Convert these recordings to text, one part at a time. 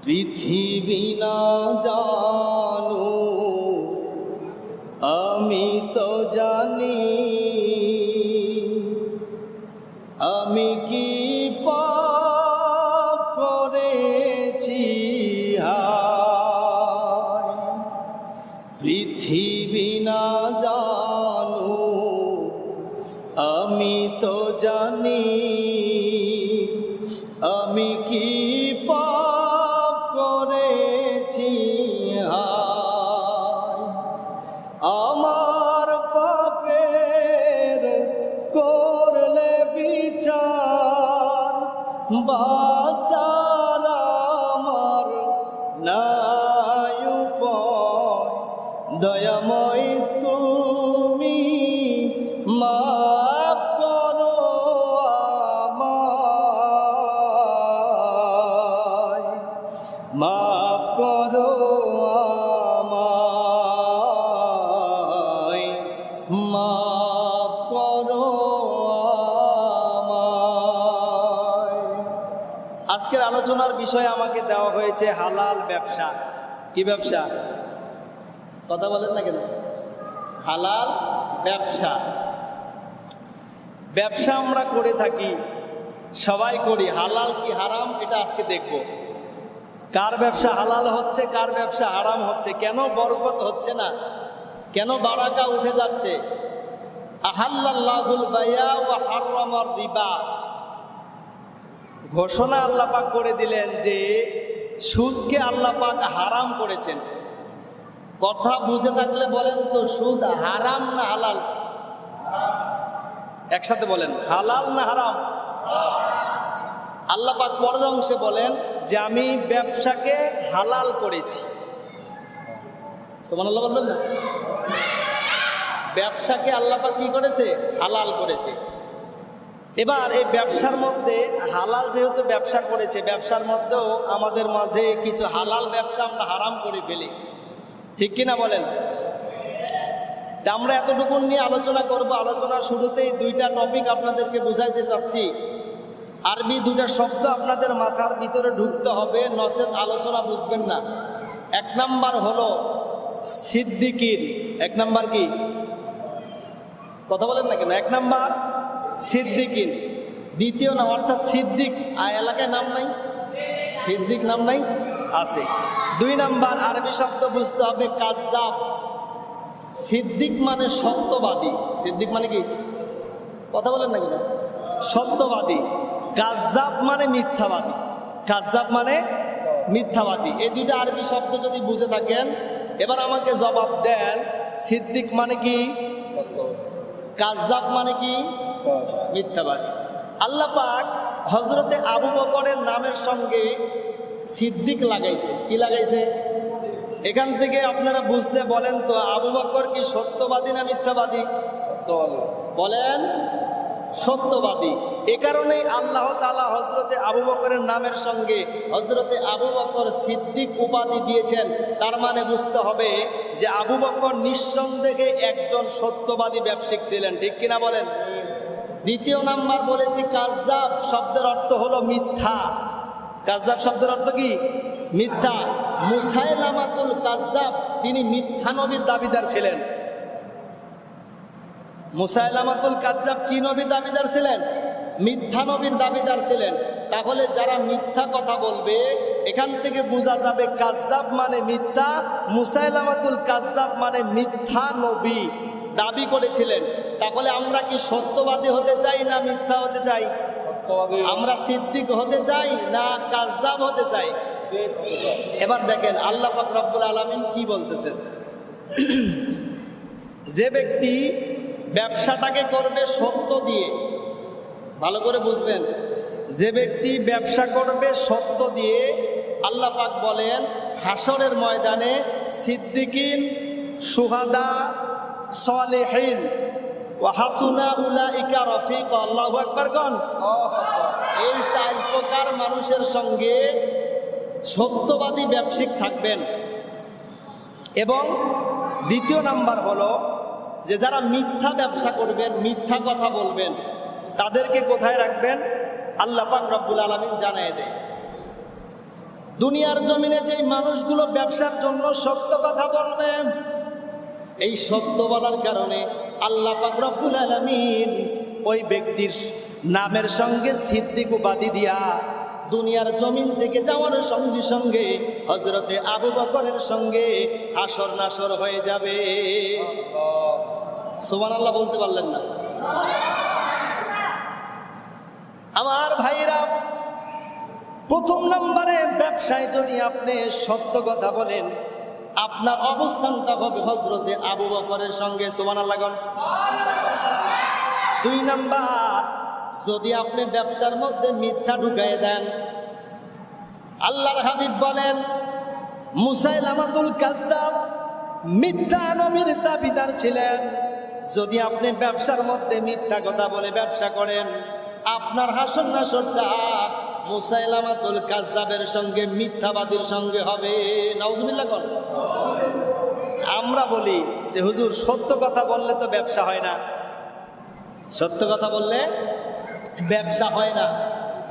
পৃথিবী না জানো আমি তো জানি, আমি কি পাপ করেছি হায়। পৃথিবী না জানো আমি তো জানি, আমি কি পাপ করেছি হায়। আমার পাপের করলে বিচার, বাঁচার আমার নাই উপায়। দয়াময় তুমি মাফ করো আমায়, মাফ করো আমায়, মাফ করো আমায়। আজকের আলোচনার বিষয় আমাকে দেওয়া হয়েছে হালাল ব্যবসা। কি ব্যবসা? কথা বলেন না কেন? হালাল ব্যবসা। ব্যবসা আমরা করে থাকি, সবাই করি। হালাল কি হারাম এটা আজকে দেখব। কার ব্যবসা হালাল হচ্ছে, কার ব্যবসা হারাম হচ্ছে, কেন বরকত হচ্ছে না, কেন বারাকা উঠে যাচ্ছে। আহাল্লাল্লাহুল বাইয়া ওয়া হাররামার রিবা। ঘোষণা আল্লাহ পাক করে দিলেন যে সুদকে আল্লাহ পাক হারাম করেছেন। কথা বুঝে থাকলে বলেন তো, সুদ হারাম না হালাল? একসাথে বলেন, হালাল না হারাম? আল্লাহ পাক পরের অংশে বলেন যে আমি ব্যবসাকে হালাল করেছি। সুবহানাল্লাহ বলবেন না? ব্যবসাকে আল্লাহ পাক কি করেছে? হালাল করেছে। এবার এই ব্যবসার মধ্যে হালাল যেহেতু ব্যবসা করেছে, ব্যবসার মধ্যেও আমাদের মাঝে কিছু হালাল ব্যবসা আমরা হারাম করে ফেলি, ঠিক কিনা বলেন? তা আমরা এতটুকু নিয়ে আলোচনা করব। আলোচনার শুরুতেই দুইটা টপিক আপনাদেরকে বুঝাইতে চাচ্ছি। আরবি দুইটা শব্দ আপনাদের মাথার ভিতরে ঢুকতে হবে, নচেত আলোচনা বুঝবেন না। এক নাম্বার হলো সিদ্দিকিন। এক নাম্বার কি? কথা বলেন না কেন? এক নাম্বার সিদ্দিকিন। দ্বিতীয় নাম অর্থাৎ সিদ্দিক এলাকায় নাম নাই, সিদ্দিক নাম নাই, আছে। দুই নাম্বার আরবি শব্দ বুঝতে হবে কাজ্জাব। সিদ্দিক মানে সত্যবাদী। সিদ্দিক মানে কি? কথা বলেন না কেন? সত্যবাদী। কাজ্জাব মানে মিথ্যাবাদী। কাজ্জাব মানে মিথ্যাবাদী। এই দুইটা আরবি শব্দ যদি বুঝে থাকেন, এবার আমাকে জবাব দেন, সিদ্দিক মানে কি? কাজ্জাব মানে কি? মিথ্যাবাদী। আল্লাহ পাক হযরতে আবু বকরের নামের সঙ্গে সিদ্দিক লাগাইছে। কি লাগাইছে? এখান থেকে আপনারা বুঝলে বলেন তো, আবু বকর কি সত্যবাদী না মিথ্যাবাদী? সত্যবাদী। বলেন, সত্যবাদী। এ কারণেই আল্লাহ তাআলা হযরতে আবু বকরের নামের সঙ্গে হযরতে আবু বকর সিদ্দিক উপাধি দিয়েছেন। তার মানে বুঝতে হবে যে আবু বকর নিঃসন্দেহে একজন সত্যবাদী ব্যবসায়িক ছিলেন, ঠিক কিনা বলেন? দ্বিতীয় নাম্বার বলেছি কাজ্জাব শব্দের অর্থ হলো মিথ্যা। কাজ্জাব শব্দের অর্থ কি? মিথ্যা। মুসাইলামাতুল কাজ্জাব তিনি মিথ্যা নবীর দাবিদার ছিলেন। মুসাইলামাতুল কাজ্জাব কি নবীর দাবিদার ছিলেন? মিথ্যা নবীর দাবিদার ছিলেন। তাহলে যারা মিথ্যা কথা বলবে, এখান থেকে বোঝা যাবে কাজ্জাব মানে মিথ্যা, মুসাইলামাতুল কাজ্জাব মানে মিথ্যা নবী দাবি করেছিলেন। তাহলে আমরা কি সত্যবাদী হতে চাই না মিথ্যা হতে চাই? আমরা সিদ্দিক হতে চাই না কাজ্জাব হতে চাই? এবার দেখেন আল্লাহ পাক রব্বুল আলামিন কি বলতেছেন। যে ব্যক্তি ব্যবসাটাকে করবে সত্য দিয়ে, ভালো করে বুঝবেন, যে ব্যক্তি ব্যবসা করবে সত্য দিয়ে, আল্লাহ পাক বলেন হাসরের ময়দানে সিদ্দিকিন, শুহাদা, সালেহিন ওয়া হাসুনা উলাইকা রফিকা। আল্লাহু আকবার কোন? এই চার প্রকার মানুষের সঙ্গে সত্যবাদী ব্যবসায়িক থাকবেন। এবং দ্বিতীয় নাম্বার হলো যে যারা মিথ্যা ব্যবসা করবেন, মিথ্যা কথা বলবেন, তাদেরকে কোথায় রাখবেন? আল্লাহ পাক রব্বুল আলামিন জানায় দেয়। দুনিয়ার জমিনে যেই মানুষগুলো ব্যবসার জন্য সত্য কথা বলবে, এই সত্য বলার কারণে আল্লাহ পাক রব্বুল আলামিন ওই ব্যক্তির নামের সঙ্গে সিদ্দিক উপাধি দিয়া দুনিয়ার জমিন থেকে যাওয়ার সঙ্গে সঙ্গে হযরতে আবু বকরের সঙ্গে হাসর নাসর হয়ে যাবে। সুবহানাল্লাহ বলতে পারলেন না? আমার ভাইরা, প্রথম নম্বরে ব্যবসায় যদি আপনি সত্য কথা বলেন, আপনার অবস্থানটা হবে হযরতে আবু বকরের সঙ্গে। সুবহানাল্লাহ। দুই নাম্বার, যদি আপনি ব্যবসার মধ্যে মিথ্যা ঢুকাইয়ে দেন, আল্লাহর হাবিব বলেন মুসাইলামাতুল কাজ্জাব মিথ্যা নবীর দাবিদার ছিলেন। যদি আপনি ব্যবসার মধ্যে মিথ্যা কথা বলে ব্যবসা করেন, আপনার হাসর নাসরটা মুসাইলামাতুল কাজ্জাবের সঙ্গে, মিথ্যাবাদীর সঙ্গে হবে। নাউজুবিল্লাহ কোন? আমরা বলি যে হুজুর সত্য কথা বললে তো ব্যবসা হয় না, সত্য কথা বললে ব্যবসা হয় না।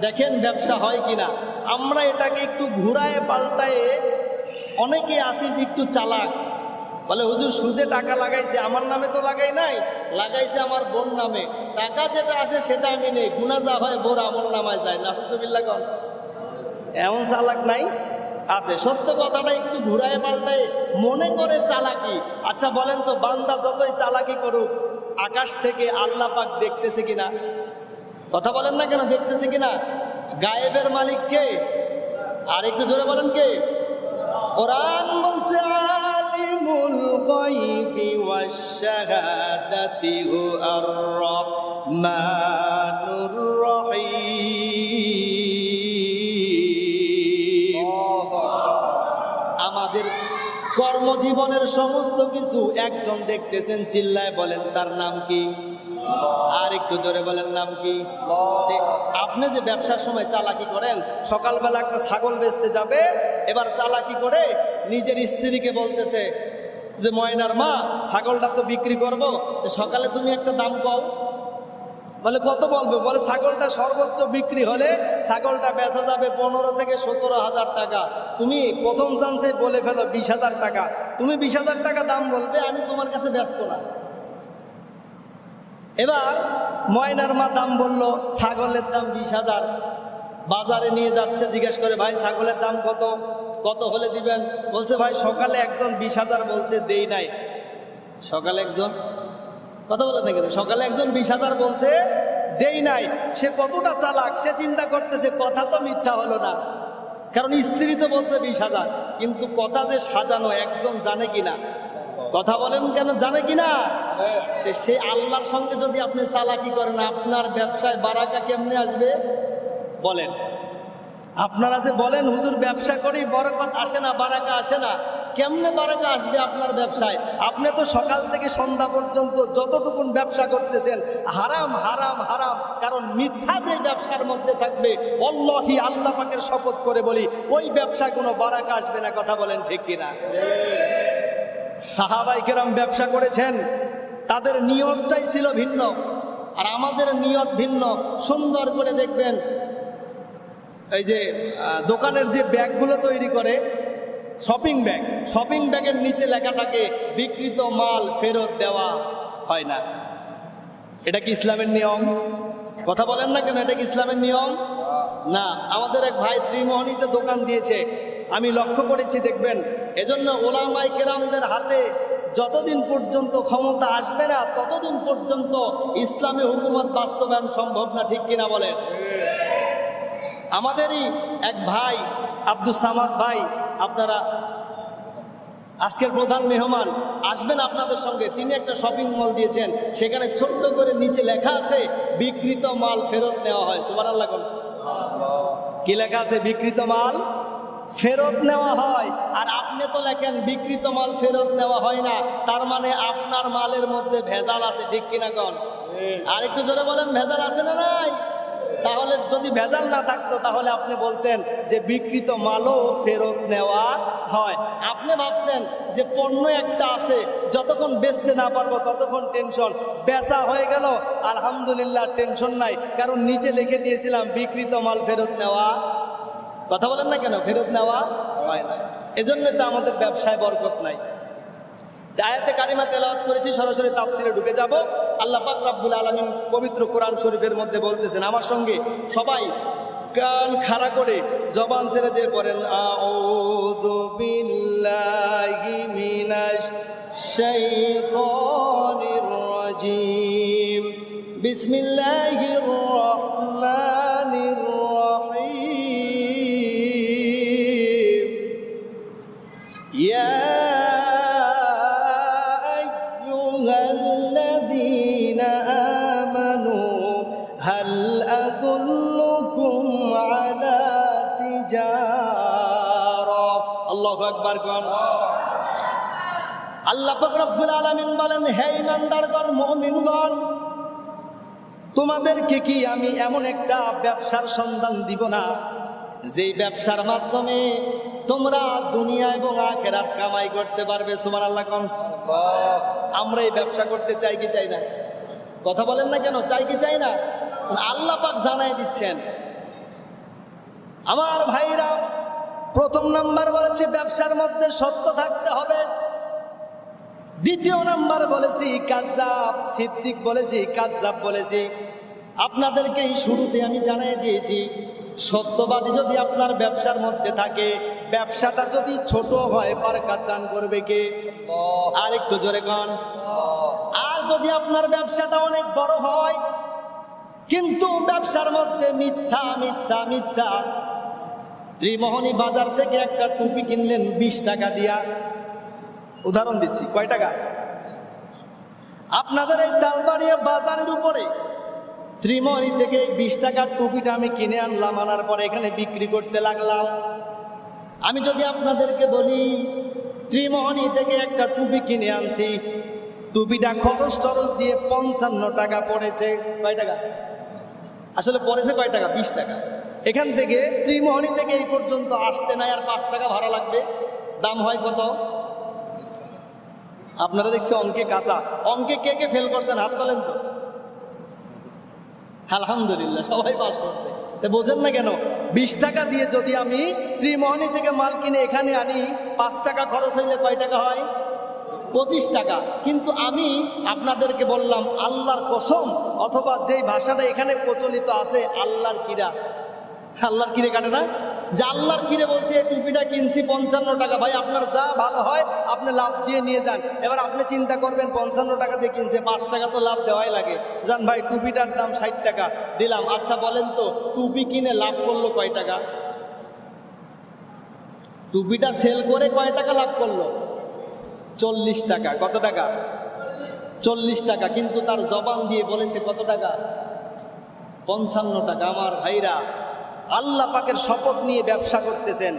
দেখেন ব্যবসা হয় কিনা। আমরা এটাকে একটু ঘুরায় পাল্টায় অনেকে আসি যে একটু চালাক, বলে হুজুর সুদে টাকা লাগাইছে, আমার নামে তো লাগাই নাই, লাগাইছে আমার বোন নামে, টাকা যেটা আসে সেটা আমি নেই, গুনাহ যা হয় বোর আমল নামায় যায়। নাউজুবিল্লাহ কোন? এমন চালাক নাই? আছে। সত্য কথাটা একটু ঘুরায় পাল্টায় মনে করে চালাকি। আচ্ছা বলেন তো, বান্দা যতই চালাকি করুক, আকাশ থেকে আল্লাহ পাক দেখতেছে কিনা? কথা বলেন না কেন? দেখতেছে কিনা? গায়েবের মালিক কে? আর একটু জোরে বলেন কে? কোরআন বলছে আলিমুল গায়বি ওয়াশ শাহাদাতি হুয়ার রাহমানুর রহিম। আমাদের কর্মজীবনের সমস্ত কিছু একজন দেখতেছেন, চিল্লায় বলেন তার নাম কি? আর একটু জোরে বলেন নাম কি? আপনি যে ব্যবসার সময় চালাকি করেন, সকালবেলা একটা ছাগল বেচতে যাবে, এবার চালাকি করে নিজের স্ত্রীকে বলতেছে যে ময়নার মা, ছাগলটা তো বিক্রি করবো, সকালে তুমি একটা দাম কও। বলে কত বলবে? বলে ছাগলটা সর্বোচ্চ বিক্রি হলে ছাগলটা বেচা যাবে 15 থেকে 17,000 টাকা। তুমি প্রথম চান্সে বলে ফেলো 20,000 টাকা। তুমি 20,000 টাকা দাম বলবে, আমি তোমার কাছে বেচবো না। এবার ময়নার মা দাম বললো, ছাগলের দাম 20,000। বাজারে নিয়ে যাচ্ছে, জিজ্ঞেস করে ভাই ছাগলের দাম কত? কত হলে দিবেন? বলছে ভাই সকালে একজন 20,000 বলছে, দেই নাই। সকালে একজন, কথা বলে না কেন? সকালে একজন 20,000 বলছে, দেই নাই। সে কতটা চালাক, সে চিন্তা করতেছে কথা তো মিথ্যা হলো না, কারণ স্ত্রী তো বলছে 20,000, কিন্তু কথা যে সাজানো একজন জানে কিনা? কথা বলেন কেন? জানে কিনা? সে আল্লাহর সঙ্গে যদি আপনি চালাকি করেন, আপনার ব্যবসায় বারাকা কেমনে আসবে বলেন? আপনারা যে বলেন হুজুর ব্যবসা করি বরকত আসে না, বারাকা আসে না, কেমনে বারাকা আসবে আপনার ব্যবসায়? আপনি তো সকাল থেকে সন্ধ্যা পর্যন্ত যতটুকুন ব্যবসা করতেছেন হারাম হারাম হারাম। কারণ মিথ্যা যে ব্যবসার মধ্যে থাকবে, আল্লাহি, আল্লাহ পাকের শপথ করে বলি, ওই ব্যবসায় কোনো বারাকা আসবে না। কথা বলেন ঠিক কিনা? সাহাবায়ে কেরাম ব্যবসা করেছেন, তাদের নিয়তটাই ছিল ভিন্ন, আর আমাদের নিয়ত ভিন্ন। সুন্দর করে দেখবেন, এই যে দোকানের যে ব্যাগগুলো তৈরি করে, শপিং ব্যাগ, শপিং ব্যাগের নিচে লেখা থাকে বিক্রিত মাল ফেরত দেওয়া হয় না। এটা কি ইসলামের নিয়ম? কথা বলেন না কেন? এটা কি ইসলামের নিয়ম? না। আমাদের এক ভাই ত্রিমোহনীতে দোকান দিয়েছে, আমি লক্ষ্য করেছি, দেখবেন। এজন্য ওলামায়ে কেরামদের হাতে যতদিন পর্যন্ত ক্ষমতা আসবে না, ততদিন পর্যন্ত ইসলামী হুকুমত বাস্তবায়ন সম্ভব না। ঠিক কিনা বলেন? আমাদেরই এক ভাই আব্দুস সামাদ ভাই, আপনারা আজকের প্রধান মেহমান আসবেন আপনাদের সঙ্গে, তিনি একটা শপিং মল দিয়েছেন, সেখানে ছোট্ট করে নিচে লেখা আছে বিক্রিত মাল ফেরত নেওয়া হয়। সুবহানাল্লাহ। কি লেখা আছে? বিক্রিত মাল ফেরত নেওয়া হয়। আর আপনি তো লেখেন বিক্রিত মাল ফেরত নেওয়া হয় না, তার মানে আপনার মালের মধ্যে ভেজাল আছে। ঠিক কিনা কোন? আর একটু জোরে বলেন, ভেজাল আছে না নাই? তাহলে যদি ভেজাল না থাকতো তাহলে আপনি বলতেন যে বিক্রিত মালও ফেরত নেওয়া হয়। আপনি ভাবছেন যে পণ্য একটা আছে, যতক্ষণ বেচতে না পারবো ততক্ষণ টেনশন, বেচা হয়ে গেল আলহামদুলিল্লাহ, টেনশন নাই, কারণ নিচে লিখে দিয়েছিলাম বিক্রিত মাল ফেরত নেওয়া কথা বলেন না কেন? ফেরত নেওয়া হয় না। এজন্য তো আমাদের ব্যবসায় বরকত নাই। আয়াতে কারিমা তেলাওয়াত করেছি, সরাসরি তাফসিরে ঢুকে যাব। আল্লাহ পাক রব্বুল আলামিন পবিত্র কোরআন শরীফের মধ্যে বলতেছেন, আমার সঙ্গে সবাই কান খাড়া করে জবান ছেড়ে দিয়ে পড়েন, আউযু বিল্লাহি মিনাশ শাইতানির রাজিম, বিসমিল্লাহির রহমানির রহিম, ইয়া আইয়ুহাল্লাযীনা আমানু হাল আদুল্লুকুম আলা তিজারা, আল্লাহু আকবার কোন। আল্লাহ পাক রব্বুল আলামিন বলেন, হে ঈমানদারগণ, মুমিনগণ, তোমাদেরকে কি আমি এমন একটা ব্যবসার সন্ধান দিব না যেই ব্যবসার মাধ্যমে তোমরা দুনিয়া এবং আখিরাত কামাই করতে পারবে? সুবহানাল্লাহ কোন। আমরা এই ব্যবসা করতে চাই কি চাই না? কথা বলেন না কেন? চাই কি চাই না? আল্লাহ পাক জানাই দিচ্ছেন। আমার ভাইরা, প্রথম নাম্বার বলেছে ব্যবসার মধ্যে সত্য থাকতে হবে। দ্বিতীয় নাম্বার বলেছি কাযযাব, সিদ্দিক বলেছি, কাযযাব বলেছি। আপনাদেরকে এই শুরুতে আমি জানাই দিয়েছি, সত্যবাদী যদি আপনার ব্যবসার মধ্যে থাকে, ব্যবসাটা যদি ছোট হয়, বরকত দান করবে কে? আর একটু জোরে কোন। আর যদি আপনার ব্যবসাটা অনেক বড় হয়, কিন্তু ব্যবসার মধ্যে মিথ্যা মিথ্যা মিথ্যা, ত্রিমোহনী বাজার থেকে একটা টুপি কিনলেন 20 টাকা দিয়া, উদাহরণ দিচ্ছি, কয় টাকা? আপনাদের এই তালবাড়িয়া বাজারের উপরে ত্রিমোহনী থেকে 20 টাকার টুপিটা আমি কিনে আনলাম, আনার পরে এখানে বিক্রি করতে লাগলাম। আমি যদি আপনাদেরকে বলি ত্রিমোহনী থেকে একটা টুপি কিনে আনছি, টুপিটা খরচ টরচ দিয়ে 55 টাকা পড়েছে, কয় টাকা? আসলে পড়েছে কয় টাকা? 20 টাকা। এখান থেকে ত্রিমোহনী থেকে এই পর্যন্ত আসতে নাই আর 5 টাকা ভাড়া লাগবে, দাম হয় কত? আপনারা দেখছি অঙ্কে কাঁচা। অঙ্কে কে কে ফেল করছেন হাত তোলেন তো। আলহামদুলিল্লাহ, সবাই পাস করছে। বোঝেন না কেন? 20 টাকা দিয়ে যদি আমি ত্রিমোহনী থেকে মাল কিনে এখানে আনি, 5 টাকা খরচ হইলে কয় টাকা হয়? 25 টাকা। কিন্তু আমি আপনাদেরকে বললাম আল্লাহর কসম, অথবা যেই ভাষাটা এখানে প্রচলিত আছে, আল্লাহর কিরা, আল্লাহর কিরে কাটে না, যে আল্লাহর কিরে বলছে এই টুপিটা কিনছি 55 টাকা, ভাই আপনার যা ভালো হয় আপনি লাভ দিয়ে নিয়ে যান। এবার আপনি চিন্তা করবেন 55 টাকা দিয়ে কিনছে, 5 টাকা তো লাভ দেওয়াই লাগে, যান ভাই টুপিটার দাম 60 টাকা দিলাম। আচ্ছা বলেন তো, টুপি কিনে লাভ করলো কয় টাকা? টুপিটা সেল করে কয় টাকা লাভ করলো? 40 টাকা। কত টাকা? 40 টাকা। কিন্তু তার জবান দিয়ে বলেছে কত টাকা? 55 টাকা। আমার ভাইরা, আল্লাহ পাকের শপথ নিয়ে ব্যবসা করতেছেন,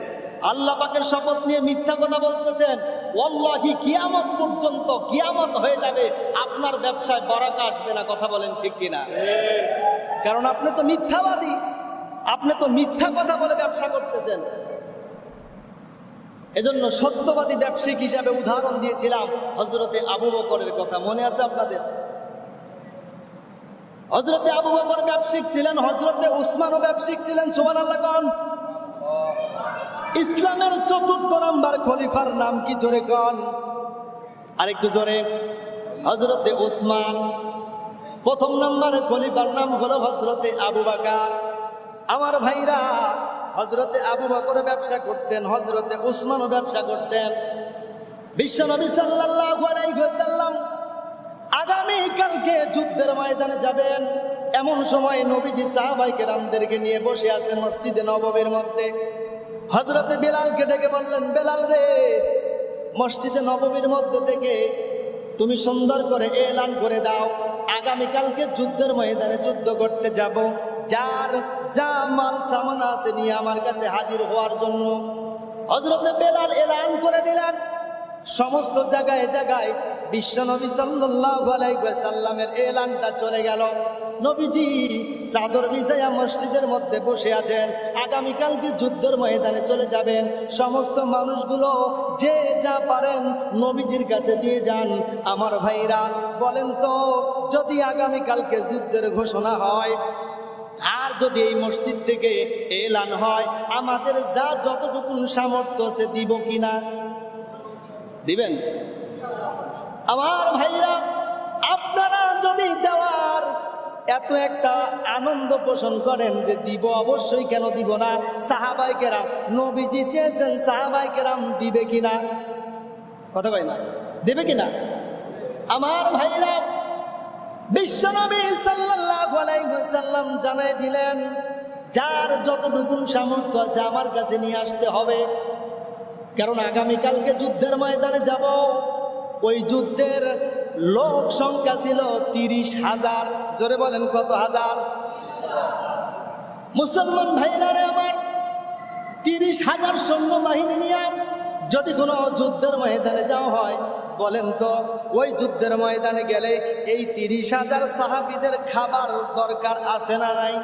আল্লাহ পাকের শপথ নিয়ে মিথ্যা কথা বলতেছেন। ওয়াল্লাহি কিয়ামত পর্যন্ত, কিয়ামত হয়ে যাবে, আপনার ব্যবসায় বরকত আসবে না। কথা বলেন ঠিক কিনা? কারণ আপনি তো মিথ্যাবাদী, আপনি তো মিথ্যা কথা বলে ব্যবসা করতেছেন। এজন্য সত্যবাদী ব্যবসায়িক হিসাবে উদাহরণ দিয়েছিলাম হযরতে আবু বকরের কথা, মনে আছে আপনাদের? হযরতে আবু বকর ব্যবসায়িক ছিলেন, হযরতে উসমানও ব্যবসায়িক ছিলেন। সুবহানাল্লাহ কোন। ইসলামের 4র্থ নাম্বার খলিফার নাম কি? জোরে কোন, আরেকটু জোরে। হযরতে উসমান। 1ম নম্বরে খলিফার নাম হলো হযরতে আবু বকর। আমার ভাইরা, হযরতে আবু বকর ব্যবসা করতেন, হযরতে উসমানও ব্যবসা করতেন। বিশ্বনবী সাল্লাল্লাহু আলাইহি ওয়াসাল্লাম আগামী কালকে যুদ্ধের ময়দানে যাবেন, এমন সময় নবীজি সাহাবায়ে কেরামদেরকে নিয়ে বসে আছেন মসজিদে নববীর মধ্যে। হযরতে বেলালকে ডেকে বললেন, বেলাল রে, মসজিদে নববীর মধ্যে থেকে তুমি সুন্দর করে এলান করে দাও, আগামী কালকে যুদ্ধের ময়দানে যুদ্ধ করতে যাব, যার যা মাল সামান আছে নিয়ে আমার কাছে হাজির হওয়ার জন্য। হযরতে বেলাল এলান করে দিলেন। সমস্ত জায়গায় জায়গায় বিশ্বনবী সাল্লাল্লাহু আলাইহি ওয়াসাল্লামের এলানটা চলে গেল। নবীজি চাদর বিছায়া মসজিদের মধ্যে বসে আছেন, আগামীকালকে যুদ্ধের ময়দানে চলে যাবেন। সমস্ত মানুষগুলো যে যা পারেন নবীজির কাছে দিয়ে যান। আমার ভাইরা বলেন তো, যদি আগামীকালকে যুদ্ধের ঘোষণা হয়, আর যদি এই মসজিদ থেকে এলান হয় আমাদের যা যতটুকু সামর্থ্য আছে দিব কিনা? দিবেন? আমার ভাইরা, আপনারা যদি দেওয়ার এত একটা আনন্দ পোষণ করেন যে দিব, অবশ্যই কেন দিব না? সাহাবায়ে কেরাম, নবীজি চেয়েছেন সাহাবায়ে কেরাম দিবে কিনা? কথা কয় না, দেবে কিনা? আমার ভাইরা, বিশ্বনবী সাল্লাল্লাহু আলাইহি ওয়াসাল্লাম জানাই দিলেন, যার যতটুকু সামর্থ্য আছে আমার কাছে নিয়ে আসতে হবে। কারণ আগামীকালকে যুদ্ধের ময়দানে যাব। ওই যুদ্ধের লোক সংখ্যা ছিল 30,000। জোরে বলেন কত হাজার? মুসলমান ভাইরা রে আমার, 30,000 সৈন্যবাহিনী নিয়ে যদি কোনো যুদ্ধের ময়দানে যাওয়া হয়, বলেন তো ওই যুদ্ধের ময়দানে গেলে এই 30,000 সাহাবীদের খাবার দরকার আছে না নাই?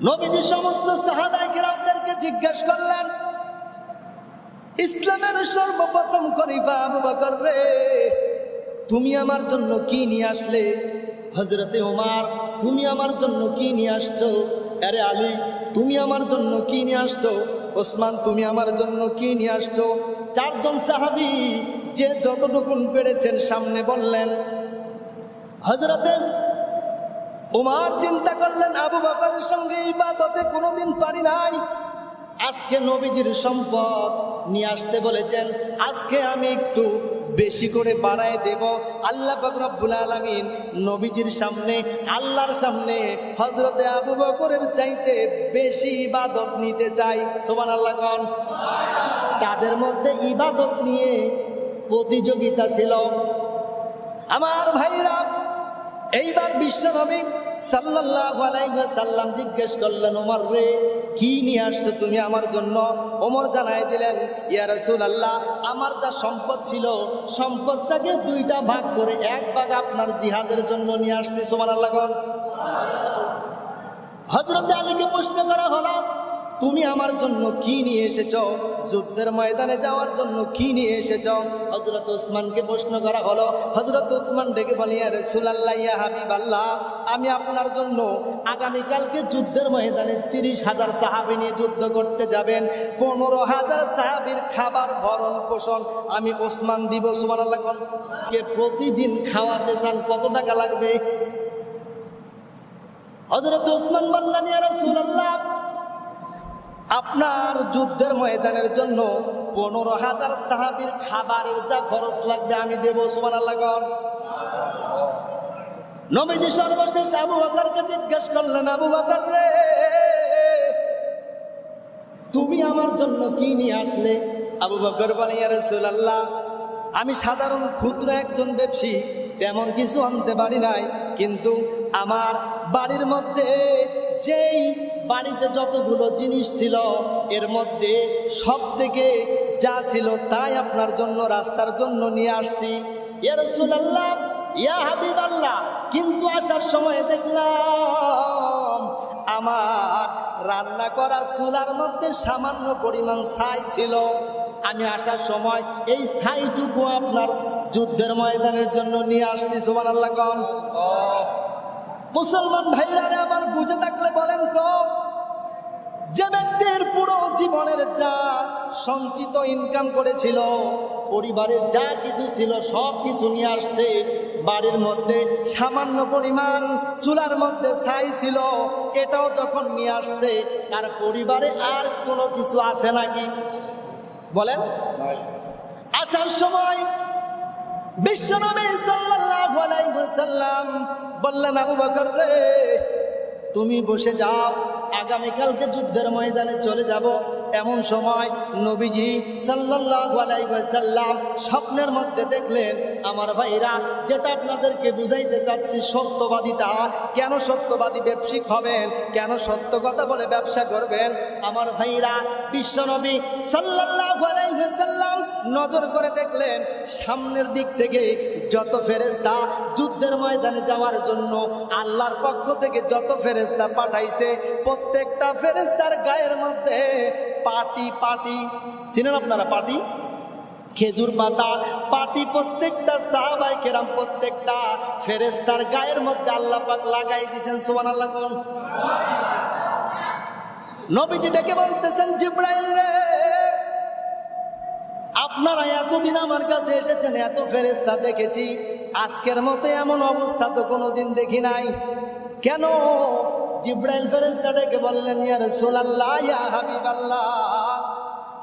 নবীজি সমস্ত সাহাবায়ে কেরামদেরকে জিজ্ঞেস করলেন, ইসলামের সর্বপ্রথম খলিফা আবু বকর রে, তুমি আমার জন্য কি নিয়ে আসলে? হযরতে ওমর, তুমি আমার জন্য কি নিয়ে আসছো? আরে আলী, তুমি আমার জন্য কি নিয়ে আসছো? ওসমান, তুমি আমার জন্য কি নিয়ে আসছো? চারজন সাহাবী যে যতটুকু পেরেছেন সামনে বললেন। হযরতে ওমর চিন্তা করলেন, আবু বকরের সঙ্গে ইবাদতে কোনোদিন পারি নাই, আজকে নবীজির সম্পদ নিয়ে আসতে বলেছেন, আজকে আমি একটু বেশি করে বাড়ায় দেব। আল্লাহ পাক রব্বুল আলামিন নবীজির সামনে, আল্লাহর সামনে হযরতে আবু বকরের চাইতে বেশি ইবাদত নিতে চাই। সুবহানাল্লাহ কোন? তাদের মধ্যে ইবাদত নিয়ে প্রতিযোগিতা ছিল। আমার ভাইরা, এইবার বিশ্বনবী সাল্লাল্লাহু আলাইহি ওয়াসাল্লাম জিজ্ঞেস করলেন, ওমর রে, কি নিয়ে আসছো তুমি আমার জন্য? ওমর জানাই দিলেন, ইয়া রাসূলুল্লাহ, আমার যা সম্পদ ছিল সম্পদটাকে 2টা ভাগ করে 1 ভাগ আপনার জিহাদের জন্য নিয়ে আসছি। সুবহানাল্লাহ কোন? হযরত আলীকে প্রশ্ন করা হলো, তুমি আমার জন্য কি নিয়ে এসেছো? যুদ্ধের ময়দানে যাওয়ার জন্য কি নিয়ে এসেছো? হযরত ওসমানকে প্রশ্ন করা হলো। হযরত ওসমান ডেকে বলে, ইয়া রাসূলুল্লাহ, ইয়া হাবিবাল্লাহ, আমি আপনার জন্য আগামীকালকে যুদ্ধের ময়দানে 30,000 সাহাবী নিয়ে যুদ্ধ করতে যাবেন, 15,000 সাহাবীর খাবার ভরণ পোষণ আমি ওসমান দিব। সুবহানাল্লাহ। কে প্রতিদিন খাওয়াতে চান, কত টাকা লাগবে? হযরত ওসমান বললেন, ইয়া রাসূলুল্লাহ, আপনার যুদ্ধের ময়দানের জন্য 15,000 সাহাবীর খাবারের যা খরচ লাগবে আমি দেব। সুবহানাল্লাহ। নবীজি সর্বশেষ আবু বকরকে জিজ্ঞেস করলেন, আবু বকর রে, তুমি আমার জন্য কি নিয়ে আসলে? আবু বকর বলে, ইয়া রাসূলুল্লাহ, আমি সাধারণ ক্ষুদ্র একজন ব্যবসায়ী, তেমন কিছু আনতে পারি নাই, কিন্তু আমার বাড়ির মধ্যে যেই বাড়িতে যতগুলো জিনিস ছিল এর মধ্যে সব থেকে যা ছিল তাই আপনার জন্য রাস্তার জন্য নিয়ে আসছি। ইয়া রাসূলুল্লাহ, ইয়া হাবিবাল্লাহ, কিন্তু আসার সময় দেখলাম আমার রান্না করা চুলার মধ্যে সামান্য পরিমাণ ছাই ছিল। আমি আসার সময় এই ছাইটুকু আপনার যুদ্ধের ময়দানের জন্য নিয়ে আসছি। সুবহানাল্লাহ। মুসলমান ভাইরা রে আমার, বুঝে থাকলে বলেন তো, যে ব্যক্তির পুরো জীবনের যা সঞ্চিত ইনকাম করেছিল, পরিবারে যা কিছু ছিল সব কিছু নিয়ে আসছে, বাড়ির মধ্যে সামান্য পরিমাণ চুলার মধ্যে ছাই ছিল, এটাও যখন নিয়ে আসছে, তার পরিবারে আর কোনো কিছু আছে নাকি? বলেন। আসার সময় বিশ্বনবী সাল্লাল্লাহু আলাইহি ওয়াসাল্লাম বললেন, আবু বকর রে, তুমি বসে যাও, আগামীকালকে যুদ্ধের ময়দানে চলে যাব। এমন সময় নবীজি সাল্লাল্লাহু আলাইহি ওয়াসাল্লাম স্বপ্নের মধ্যে দেখলেন, আমার ভাইরা, যেটা আপনাদেরকে বুঝাইতে চাচ্ছি, সত্যবাদিতা। কেন সত্যবাদী ব্যবসায়িক হবেন? কেন সত্য কথা বলে ব্যবসা করবেন? আমার ভাইরা, বিশ্বনবী সাল্লাল্লাহু আলাইহি ওয়াসাল্লাম নজর করে দেখলেন, সামনের দিক থেকে যত ফেরেশতা যুদ্ধের ময়দানে যাওয়ার জন্য আল্লাহর পক্ষ থেকে যত ফেরেশতা পাঠাইছে, প্রত্যেকটা ফেরেশতার গায়ের মধ্যে পাটি। চিনেন আপনারা পাটি? খেজুর পাতা পাটি প্রত্যেকটা সাহাবায়ে কেরাম প্রত্যেকটা ফেরেশতার গায়ের মধ্যে আল্লাহ পাক লাগাই দিয়েছেন। সুবহানাল্লাহ কোন নবীজি ডেকে বলতেছেন, জিবরাইল রে, আপনারা এতদিন আমার কাছে এসেছেন, এত ফেরেশতা দেখেছি, আজকের মতো এমন অবস্থা তো কোনোদিন দেখি নাই। কেন? জিবরাইল ফেরেশতা ডেকে বললেন, ইয়া রাসূলুল্লাহ, ইয়া হাবিবাল্লাহ,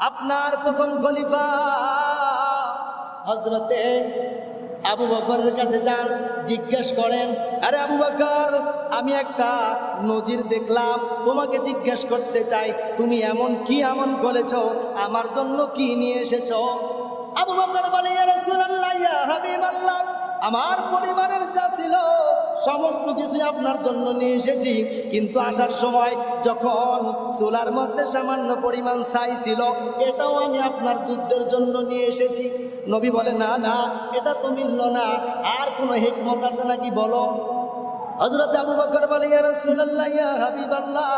আপনার প্রথম খলিফা হযরতে আবু বকরের কাছে যান, জিজ্ঞেস করেন, আরে আবু বকর, আমি একটা নজির দেখলাম, তোমাকে জিজ্ঞেস করতে চাই, তুমি এমন কি আমল করেছো, আমার জন্য কি নিয়ে এসেছো? আবু বকর বলে, ইয়া রাসূলুল্লাহ, ইয়া হাবিবাল্লাহ, আমার পরিবারের যা ছিল সমস্ত কিছুই আপনার জন্য নিয়ে এসেছি, কিন্তু আসার সময় যখন চুলার মধ্যে সামান্য পরিমাণ ছাই ছিল, এটাও আমি আপনার যুদ্ধের জন্য নিয়ে এসেছি। নবী বলে, না না, এটা তো মিলল না, আর কোনো হিকমত আছে নাকি বলো। হযরত আবু বকর বলে, ইয়া রাসূলুল্লাহ, ইয়া হাবিবাল্লাহ,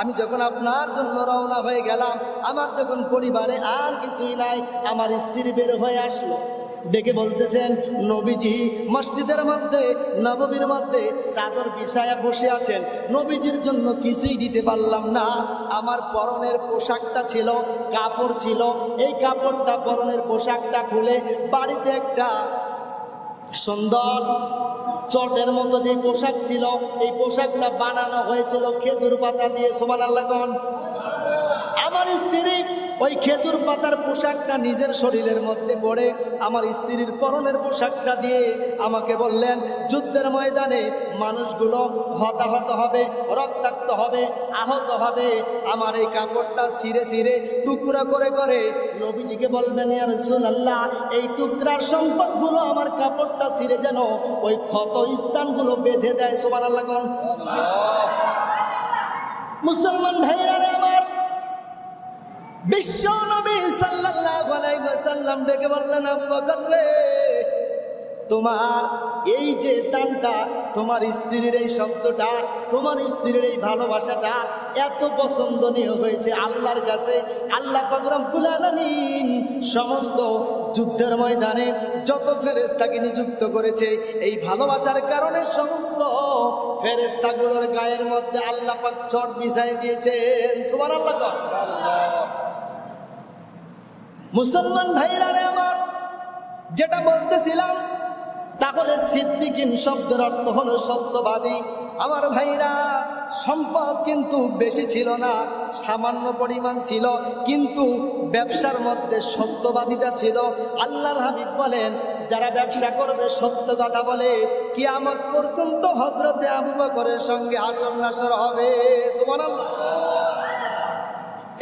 আমি যখন আপনার জন্য রওনা হয়ে গেলাম, আমার যখন পরিবারে আর কিছুই নাই, আমার স্ত্রী বের হয়ে আসলো, ডেকে বলতেছেন, নবীজি মসজিদের মধ্যে নববীর মধ্যে চাদর বিছায়া বসে আছেন, নবীজির জন্য কিছুই দিতে পারলাম না। আমার পরনের পোশাকটা ছিল, কাপড় ছিল, এই কাপড়টা পরনের পোশাকটা খুলে বাড়িতে একটা সুন্দর চটের মতো যে পোশাক ছিল, এই পোশাকটা বানানো হয়েছিল খেজুর পাতা দিয়ে। সুবহানাল্লাহ কোন আমার স্ত্রী ওই খেজুর পাতার পোশাকটা নিজের শরীরের মধ্যে পড়ে আমার স্ত্রীর পরনের পোশাকটা দিয়ে আমাকে বললেন, যুদ্ধের ময়দানে মানুষগুলো হতাহত হবে, রক্তাক্ত হবে, আহত হবে, আমার এই কাপড়টা ছিঁড়ে ছিঁড়ে টুকরা করে করে নবীজিকে বলবেন, ইয়া রাসূলুল্লাহ, এই টুকরার সম্পদগুলো আমার কাপড়টা ছিঁড়ে যেন ওই ক্ষত স্থানগুলো বেঁধে দেয়। সুবহানাল্লাহ কোন মুসলমান ভাইরা রে আমার, বিশ্ব নবী সাল্লাল্লাহু আলাইহি ওয়াসাল্লাম ডেকে বললেন, আবু বকর রে, তোমার এই যে দানটা, তোমার স্ত্রীর এই শব্দটা, তোমার স্ত্রীর এই ভালোবাসাটা এত পছন্দনীয় হয়েছে আল্লাহর কাছে। আল্লাহ পাক রব্বুল আলামিন সমস্ত যুদ্ধের ময়দানে যত ফেরেশতাকে নিযুক্ত করেছে, এই ভালোবাসার কারণে সমস্ত ফেরেশতাগুলোর গায়ের মধ্যে আল্লাহ পাক চট বিছাই দিয়েছেন। সুবহানাল্লাহ। মুসলমান ভাইরা রে আমার, যেটা বলতেছিলাম, তাহলে সিদ্দিকিন শব্দের অর্থ হলো সত্যবাদী। আমার ভাইরা, সম্পদ কিন্তু বেশি ছিল না, সামান্য পরিমাণ ছিল, কিন্তু ব্যবসার মধ্যে সত্যবাদিতা ছিল। আল্লাহর হাবিব বলেন, যারা ব্যবসা করবে, সত্য কথা বলে, কিয়ামত পর্যন্ত হযরতে আবু বকরের সঙ্গে হাসর নাসর হবে। সুবহানাল্লাহ।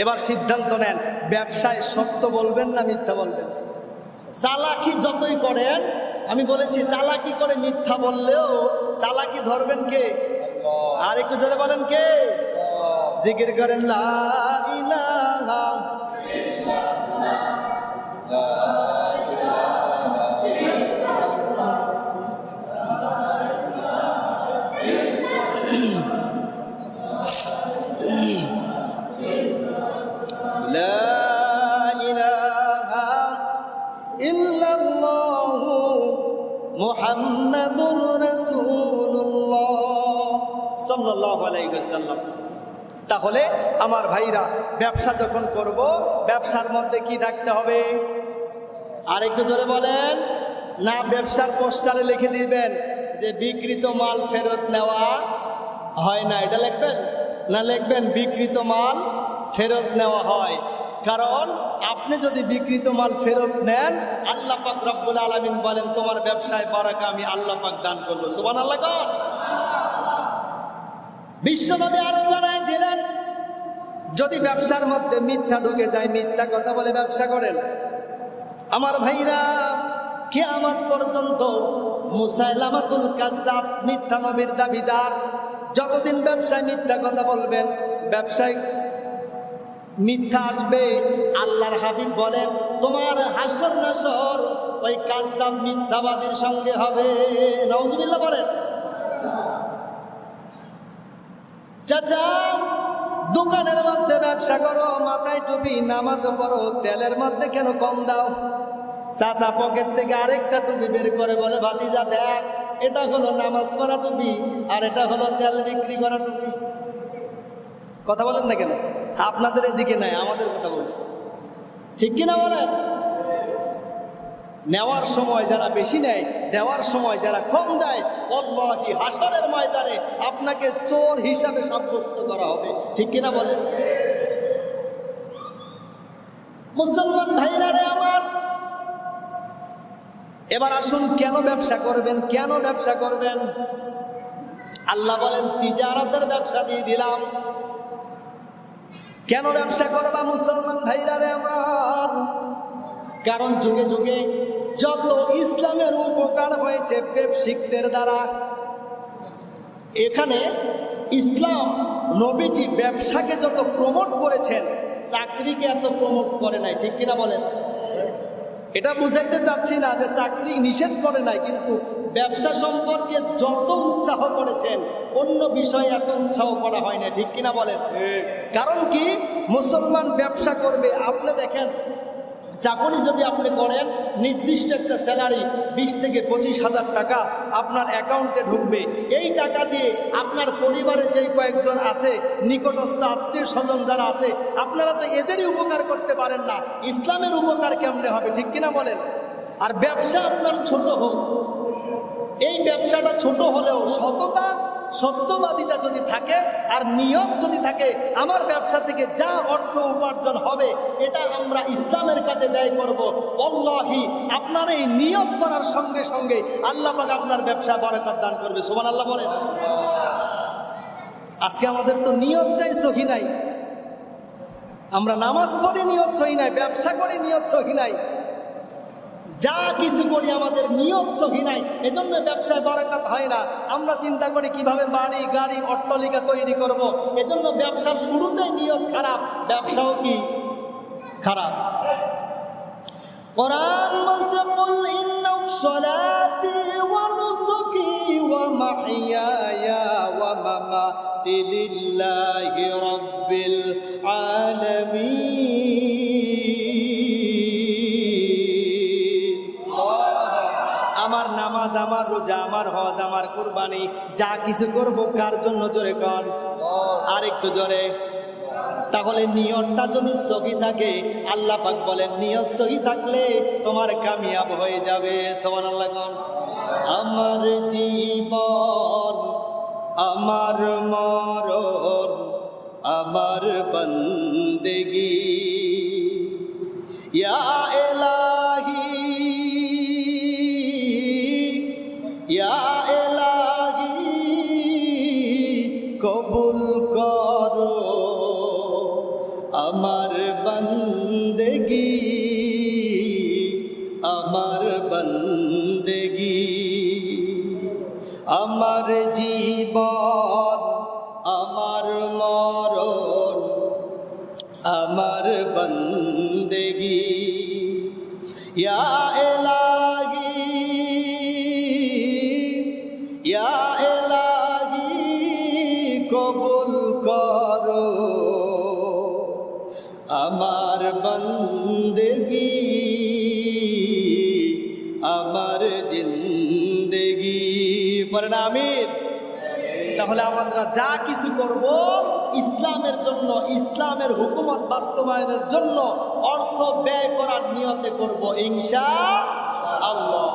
এবার সিদ্ধান্ত নেন, ব্যবসায় সত্য বলবেন না মিথ্যা বলবেন? চালাকি যতই করেন, আমি বলেছি চালাকি করে মিথ্যা বললেও চালাকি ধরবেন কে? আর একটু জোরে বলেন কে? জিকির করেন, লা ইলাহা মুহাম্মাদুর রাসূলুল্লাহ সাল্লাল্লাহু আলাইহি ওয়াসাল্লাম। তাহলে আমার ভাইরা, ব্যবসা যখন করব, ব্যবসার মধ্যে কি থাকতে হবে? আর একটু জোরে বলেন না। ব্যবসার পোস্টারে লিখে দিবেন যে বিক্রিত মাল ফেরত নেওয়া হয় না, এটা লিখবেন না? লিখবেন বিক্রিত মাল ফেরত নেওয়া হয়। কারণ আপনি যদি বিক্রিত মাল ফেরত নেন, আল্লাহ পাক রব্বুল আলামিন বলেন, তোমার ব্যবসায় বারাকা আমি আল্লাহ পাক দান করবো। সুবহানাল্লাহ। বিশ্বনবী আরো জানাই দিলেন, যদি ব্যবসার মধ্যে মিথ্যা ঢুকে যায়, মিথ্যা কথা বলে ব্যবসা করেন, আমার ভাইরা, কিয়ামত পর্যন্ত মুসাইলামাতুল কাজ্জাব, মিথ্যা নবীর দাবিদার, যতদিন ব্যবসায় মিথ্যা কথা বলবেন, ব্যবসায় মিথ্যা আসবে, আল্লাহর হাবিব বলেন, তোমার হাসর নাসর ওই কাজ্জাব মিথ্যাবাদীর সঙ্গে হবে। নাউজুবিল্লাহ বলেন। চাচা, দোকানের মধ্যে ব্যবসা করো, মাথায় টুপি, নামাজ পড়ো, তেলের মধ্যে কেন কম দাও? চাচা পকেট থেকে আরেকটা টুপি বের করে বলে, ভাতিজা দেখ, এটা হলো নামাজ পড়া টুপি আর এটা হলো তেল বিক্রি করা টুপি। কথা বলেন না কেন? আপনাদের এদিকে নাই, আমাদের কথা বলছি, ঠিক কিনা বলেন? নেওয়ার সময় যারা বেশি নেয়, দেওয়ার সময় যারা কম দেয়, আল্লাহি হাসরের ময়দানে আপনাকে চোর হিসাবে সাব্যস্ত করা হবে, ঠিক কিনা বলেন? মুসলমান ভাইরা রে আমার, এবার আসুন, কেন ব্যবসা করবেন? কেন ব্যবসা করবেন? আল্লাহ বলেন তিজারাতের ব্যবসা দিয়ে দিলাম। কেন ব্যবসা করবা মুসলমান ভাইরা রে আমার? কারণ যুগে যুগে যত ইসলামের উপকার হয়েছে ব্যবসায়িকদের দ্বারা, এখানে ইসলাম নবীজি ব্যবসাকে যত প্রমোট করেছেন, চাকরিকে এত প্রমোট করে নাই, ঠিক কিনা বলেন? এটা বুঝাইতে চাচ্ছি না যে চাকরি নিষেধ করে নাই, কিন্তু ব্যবসা সম্পর্কে যত উৎসাহ করেছেন অন্য বিষয়ে এত উৎসাহ করা হয় না, ঠিক কিনা বলেন? কারণ কি, মুসলমান ব্যবসা করবে, আপনি দেখেন চাকরি যদি আপনি করেন, নির্দিষ্ট একটা স্যালারি 20 থেকে 25,000 টাকা আপনার অ্যাকাউন্টে ঢুকবে। এই টাকা দিয়ে আপনার পরিবারে যেই কয়েকজন আছে, নিকটস্থ আত্মীয় স্বজন যারা আছে, আপনারা তো এদেরই উপকার করতে পারেন না, ইসলামের উপকার কেমনে হবে, ঠিক কিনা বলেন? আর ব্যবসা আপনার ছোট হোক, এই ব্যবসাটা ছোট হলেও সততা, সত্যবাদিতা যদি থাকে আর নিয়ম যদি থাকে, আমার ব্যবসা থেকে যা অর্থ উপার্জন হবে এটা আমরা ইসলামের কাজে ব্যয় করব। আল্লাহি আপনার এই নিয়ত করার সঙ্গে সঙ্গে আল্লাহ পাক আপনার ব্যবসা বরকত দান করবে। সুবহানাল্লাহ বলেন। আজকে আমাদের তো নিয়তটাই সহি নাই, আমরা নামাজ পড়ে নিয়ত সহি নাই, ব্যবসা করে নিয়ত সহি নাই, যা কিছু করি আমাদের নিয়ত সহি নাই, এজন্য ব্যবসায় বরকত হয় না। আমরা চিন্তা করি কিভাবে বাড়ি গাড়ি অট্টালিকা তৈরি করব, এজন্য ব্যবসার শুরুতেই নিয়ত খারাপ, ব্যবসাও কি খারাপ। কোরআন বলছে, কুল ইন্নাস সালাতি ওয়া নুসুকি ওয়া মাহইয়ায়া ওয়া মামাতি লিল্লাহি রাব্বিল আলামিন। আমার নামাজ, আমার রোজা, আমার হজ, আমার কুরবানি, যা কিছু করব কার জন্য? জোরে কর, আর একটু জোরে। তাহলে নিয়তটা যদি সহি থাকে, আল্লাহ পাক বলেন নিয়ত সহি থাকলে তোমার কামিয়াব হয়ে যাবে। সুবহানাল্লাহ। আমার জীবন, আমার মরণ, আমার বন্দেগী, ইয়া ইলাহি, ইয়া ইলাহি কবুল করো আমার বন্দেগী, আমার বন্দেগী। আমার জীবন, আমার মরণ, আমার বন্দেগী, ইয়া ইলাহি, ইয়া ইলাহি কবুল করো আমার বন্দেগী, আমার জিন্দেগি। পড়েন আমিন। তাহলে আমরা যা কিছু করব ইসলামের জন্য, ইসলামের হুকুমত বাস্তবায়নের জন্য অর্থ ব্যয় করার নিয়তে করব ইনশাআল্লাহ।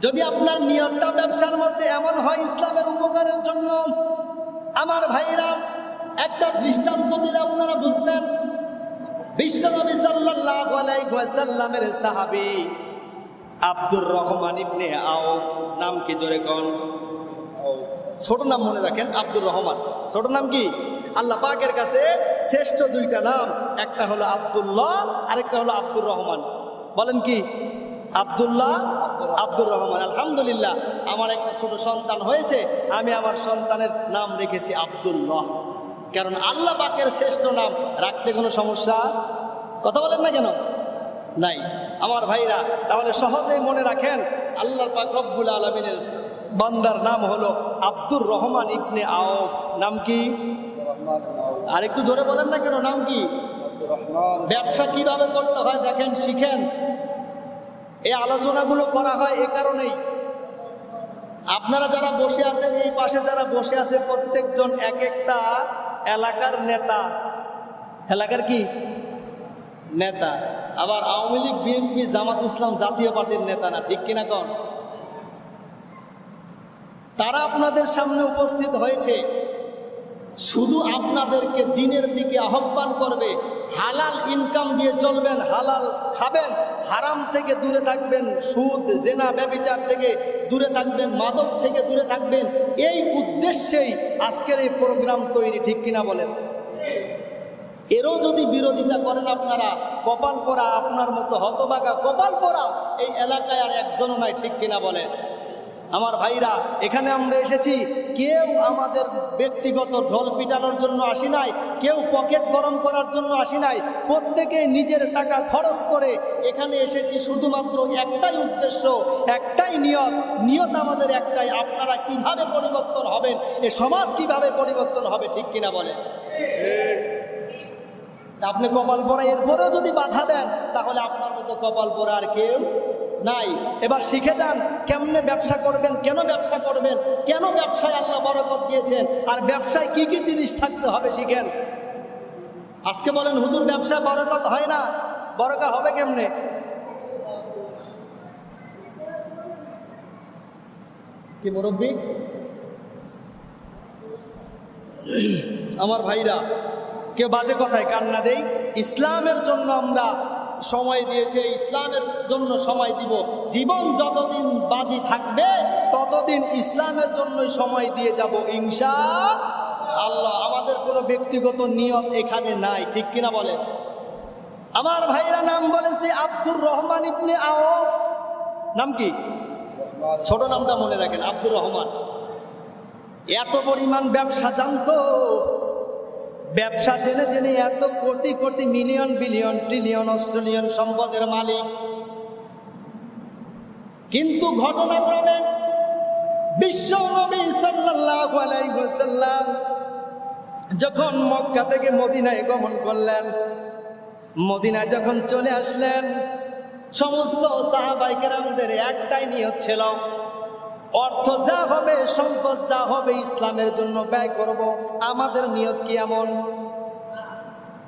যদি আপনার নিয়তটা ব্যবসার মধ্যে এমন হয় ইসলামের উপকারের জন্য, আমার ভাইরা একটা দৃষ্টান্ত দিলে আপনারা বুঝবেন। বিশ্বনবী সাল্লাল্লাহু আলাইহি ওয়াসাল্লামের সাহাবী আব্দুর রহমান ইবনে আউফ, নাম কি জোরে কোন? ছোট নাম মনে রাখেন, আব্দুর রহমান। ছোট নাম কি? আল্লাহ পাকের কাছে শ্রেষ্ঠ দুইটা নাম, একটা হলো আব্দুল্লাহ, আরেকটা হলো আব্দুর রহমান। বলেন কি? আব্দুল্লাহ, আব্দুর রহমান। আলহামদুলিল্লাহ, আমার একটা ছোট সন্তান হয়েছে, আমি আমার সন্তানের নাম রেখেছি আব্দুল্লাহ, কারণ আল্লাহ পাকের শ্রেষ্ঠ নাম রাখতে কোনো সমস্যা, কথা বলেন না কেন, নাই। আমার ভাইরা, তাহলে সহজেই মনে রাখেন, আল্লাহ পাক রব্বুল আলামিনের বান্দার নাম হলো আব্দুর রহমান ইবনে আউফ। নাম কি? আর একটু জোরে বলেন না কেন, নাম কি? ব্যবসা কিভাবে করতে হয় দেখেন, শিখেন। এই আলোচনাগুলো করা হয় এ কারণেই, আপনারা যারা বসে আছেন, এই পাশে যারা বসে আছে, প্রত্যেকজন এক একটা এলাকার নেতা। এলাকার কি নেতা? আবার আওয়ামী লীগ, বিএনপি, জামাত ইসলাম জাতীয় পার্টির নেতা না, ঠিক কিনা কন? তারা আপনাদের সামনে উপস্থিত হয়েছে শুধু আপনাদেরকে দিনের দিকে আহ্বান করবে। হালাল ইনকাম দিয়ে চলবেন, হালাল খাবেন, হারাম থেকে দূরে থাকবেন, সুদ, জেনা, ব্যভিচার থেকে দূরে থাকবেন, মাদক থেকে দূরে থাকবেন। এই উদ্দেশ্যেই আজকের এই প্রোগ্রাম তৈরি, ঠিক কিনা বলেন? এরও যদি বিরোধিতা করেন আপনারা, কপাল পোড়া, আপনার মতো হতভাগা কপাল পোড়া এই এলাকায় আর একজনও নাই, ঠিক কিনা বলেন? আমার ভাইরা, এখানে আমরা এসেছি, কেউ আমাদের ব্যক্তিগত ঢোল পিটানোর জন্য আসি নাই, কেউ পকেট গরম করার জন্য আসি নাই। প্রত্যেকে নিজের টাকা খরচ করে এখানে এসেছি শুধুমাত্র একটাই উদ্দেশ্য, একটাই নিয়ত আমাদের একটাই, আপনারা কিভাবে পরিবর্তন হবেন, এ সমাজ কিভাবে পরিবর্তন হবে, ঠিক কিনা বলেন? আপনি কপাল পোড়া, এরপরেও যদি বাধা দেন তাহলে আপনার মতো কপাল পোড়া আর কেউ নাই। এবার শিখে যান কেমনে ব্যবসা করবেন, কেন ব্যবসা করবেন, কেন ব্যবসায় আল্লাহ বরকত দিয়েছেন, আর ব্যবসায় কি কি জিনিস থাকতে হবে শিখেন। আজকে বলেন হুজুর ব্যবসায় বরকত হয় না, বরকত হবে কেমনে? কি মুরব্বি? আমার ভাইরা, কেউ বাজে কথায় কান না দেই। ইসলামের জন্য আমরা সময় দিয়েছে, ইসলামের জন্য সময় দিব। জীবন যতদিন বাজি থাকবে ততদিন ইসলামের জন্যই সময় দিয়ে যাব ইনশাআল্লাহ। আমাদের কোনো ব্যক্তিগত নিয়ত এখানে নাই, ঠিক কিনা বলেন? আমার ভাইরা নাম বলেছে আব্দুর রহমান ইবনে আওফ। নাম কি? ছোট নামটা মনে রাখেন, আব্দুর রহমান। এত পরিমাণ ব্যবসা জানতো, ব্যবসা জেনে জেনে এত crore crore, million, billion, trillion, Australian সম্পদের মালিক। কিন্তু ঘটনাক্রমে বিশ্ব নবী সাল্লাল্লাহু আলাইহি ওয়াসাল্লাম যখন মক্কা থেকে মদিনায় গমন করলেন, মদিনায় যখন চলে আসলেন, সমস্ত সাহাবায়ে কেরামদের একটাই নিয়ত ছিল, অর্থ যা হবে, সম্পদ যা হবে, ইসলামের জন্য ব্যয় করব। আমাদের নিয়ত কি এমন?